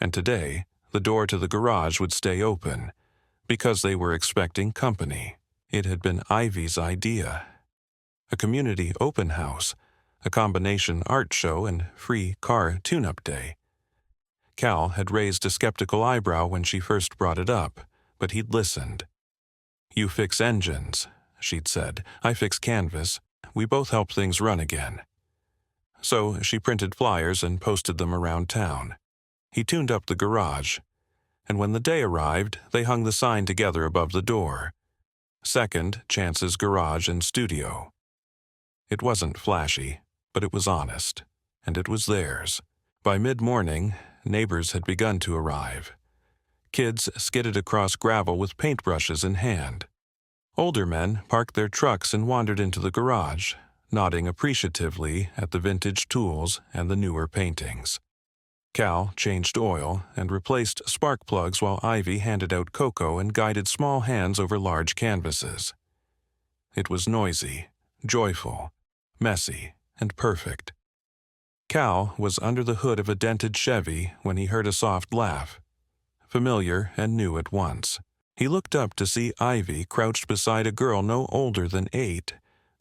And today, the door to the garage would stay open, because they were expecting company. It had been Ivy's idea. A community open house, a combination art show and free car tune-up day. Cal had raised a skeptical eyebrow when she first brought it up, but he'd listened. "You fix engines," she'd said. "I fix canvas. We both help things run again." So she printed flyers and posted them around town. He tuned up the garage, and when the day arrived, they hung the sign together above the door. Second Chance's Garage and Studio. It wasn't flashy, but it was honest, and it was theirs. By mid-morning, neighbors had begun to arrive. Kids skidded across gravel with paintbrushes in hand. Older men parked their trucks and wandered into the garage, nodding appreciatively at the vintage tools and the newer paintings. Cal changed oil and replaced spark plugs while Ivy handed out cocoa and guided small hands over large canvases. It was noisy, joyful, messy, and perfect. Cal was under the hood of a dented Chevy when he heard a soft laugh, familiar and new at once. He looked up to see Ivy crouched beside a girl no older than 8,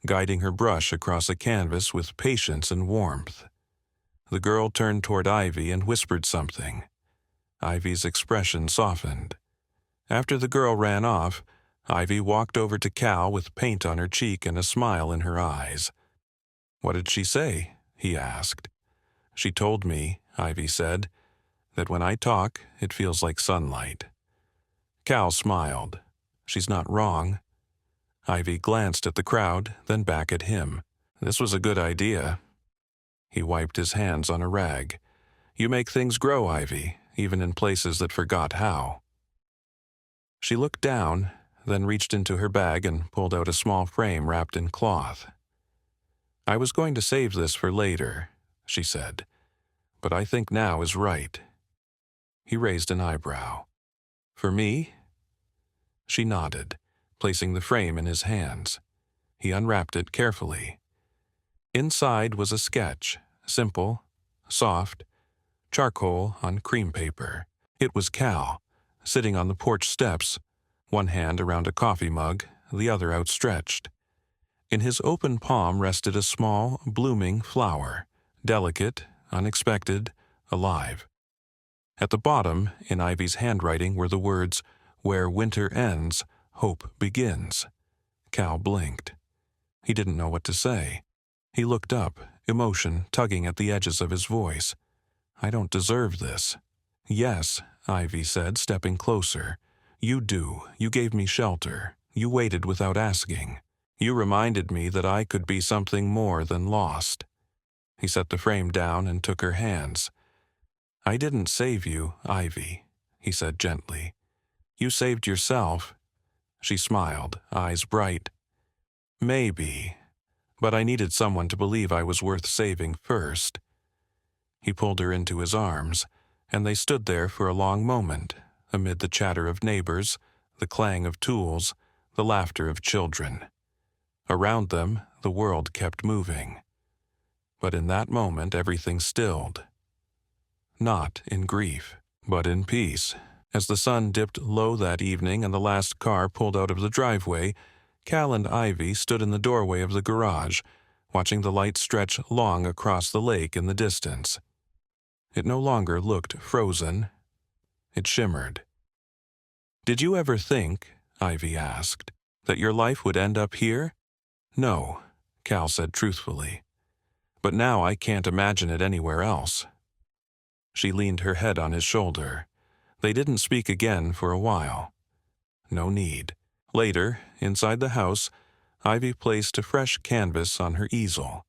guiding her brush across a canvas with patience and warmth. The girl turned toward Ivy and whispered something. Ivy's expression softened. After the girl ran off, Ivy walked over to Cal with paint on her cheek and a smile in her eyes. "What did she say?" he asked. "She told me," Ivy said, "that when I talk, it feels like sunlight." Cal smiled. "She's not wrong." Ivy glanced at the crowd, then back at him. "This was a good idea." He wiped his hands on a rag. "You make things grow, Ivy, even in places that forgot how." She looked down, then reached into her bag and pulled out a small frame wrapped in cloth. "I was going to save this for later," she said, "but I think now is right." He raised an eyebrow. "For me?" She nodded, placing the frame in his hands. He unwrapped it carefully. Inside was a sketch, simple, soft, charcoal on cream paper. It was Cal, sitting on the porch steps, one hand around a coffee mug, the other outstretched. In his open palm rested a small, blooming flower, delicate, unexpected, alive. At the bottom, in Ivy's handwriting, were the words, "Where winter ends, hope begins." Cal blinked. He didn't know what to say. He looked up, emotion tugging at the edges of his voice. "I don't deserve this." "Yes," Ivy said, stepping closer. "You do. You gave me shelter. You waited without asking. You reminded me that I could be something more than lost." He set the frame down and took her hands. "I didn't save you, Ivy," he said gently. "You saved yourself." She smiled, eyes bright. "Maybe. But I needed someone to believe I was worth saving first." He pulled her into his arms, and they stood there for a long moment, amid the chatter of neighbors, the clang of tools, the laughter of children. Around them, the world kept moving. But in that moment, everything stilled. not in grief, but in peace. As the sun dipped low that evening and the last car pulled out of the driveway, Cal and Ivy stood in the doorway of the garage, watching the light stretch long across the lake in the distance. It no longer looked frozen. It shimmered. "Did you ever think," Ivy asked, "that your life would end up here?" "No," Cal said truthfully. "But now I can't imagine it anywhere else." She leaned her head on his shoulder. They didn't speak again for a while. No need. Later, inside the house, Ivy placed a fresh canvas on her easel.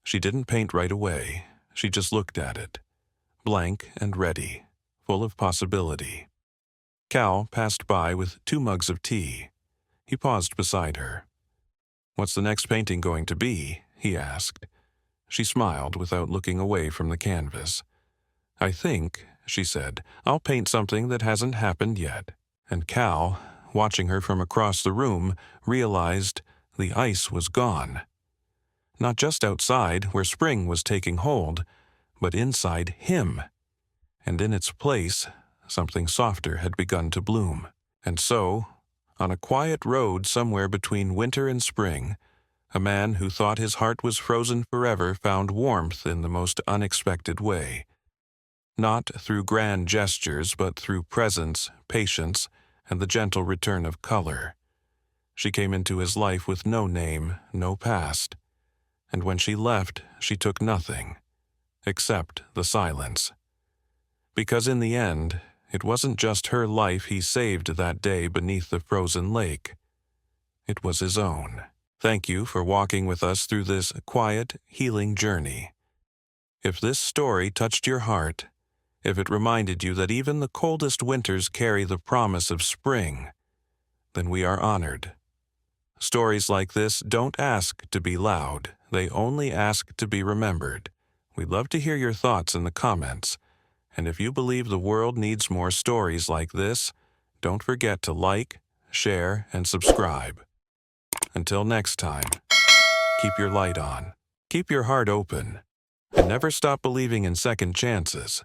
She didn't paint right away. She just looked at it, blank and ready, full of possibility. Cal passed by with 2 mugs of tea. He paused beside her. "What's the next painting going to be?" he asked. She smiled without looking away from the canvas. "I think," she said, "I'll paint something that hasn't happened yet." And Cal, watching her from across the room, realized the ice was gone. Not just outside, where spring was taking hold, but inside him. And in its place, something softer had begun to bloom. And so, on a quiet road somewhere between winter and spring, a man who thought his heart was frozen forever found warmth in the most unexpected way. Not through grand gestures, but through presence, patience, and the gentle return of color. She came into his life with no name, no past. And when she left, she took nothing, except the silence. Because in the end, it wasn't just her life he saved that day beneath the frozen lake. It was his own. Thank you for walking with us through this quiet, healing journey. If this story touched your heart, if it reminded you that even the coldest winters carry the promise of spring, then we are honored. Stories like this don't ask to be loud, they only ask to be remembered. We'd love to hear your thoughts in the comments. And if you believe the world needs more stories like this, don't forget to like, share, and subscribe. Until next time, keep your light on, keep your heart open, and never stop believing in second chances.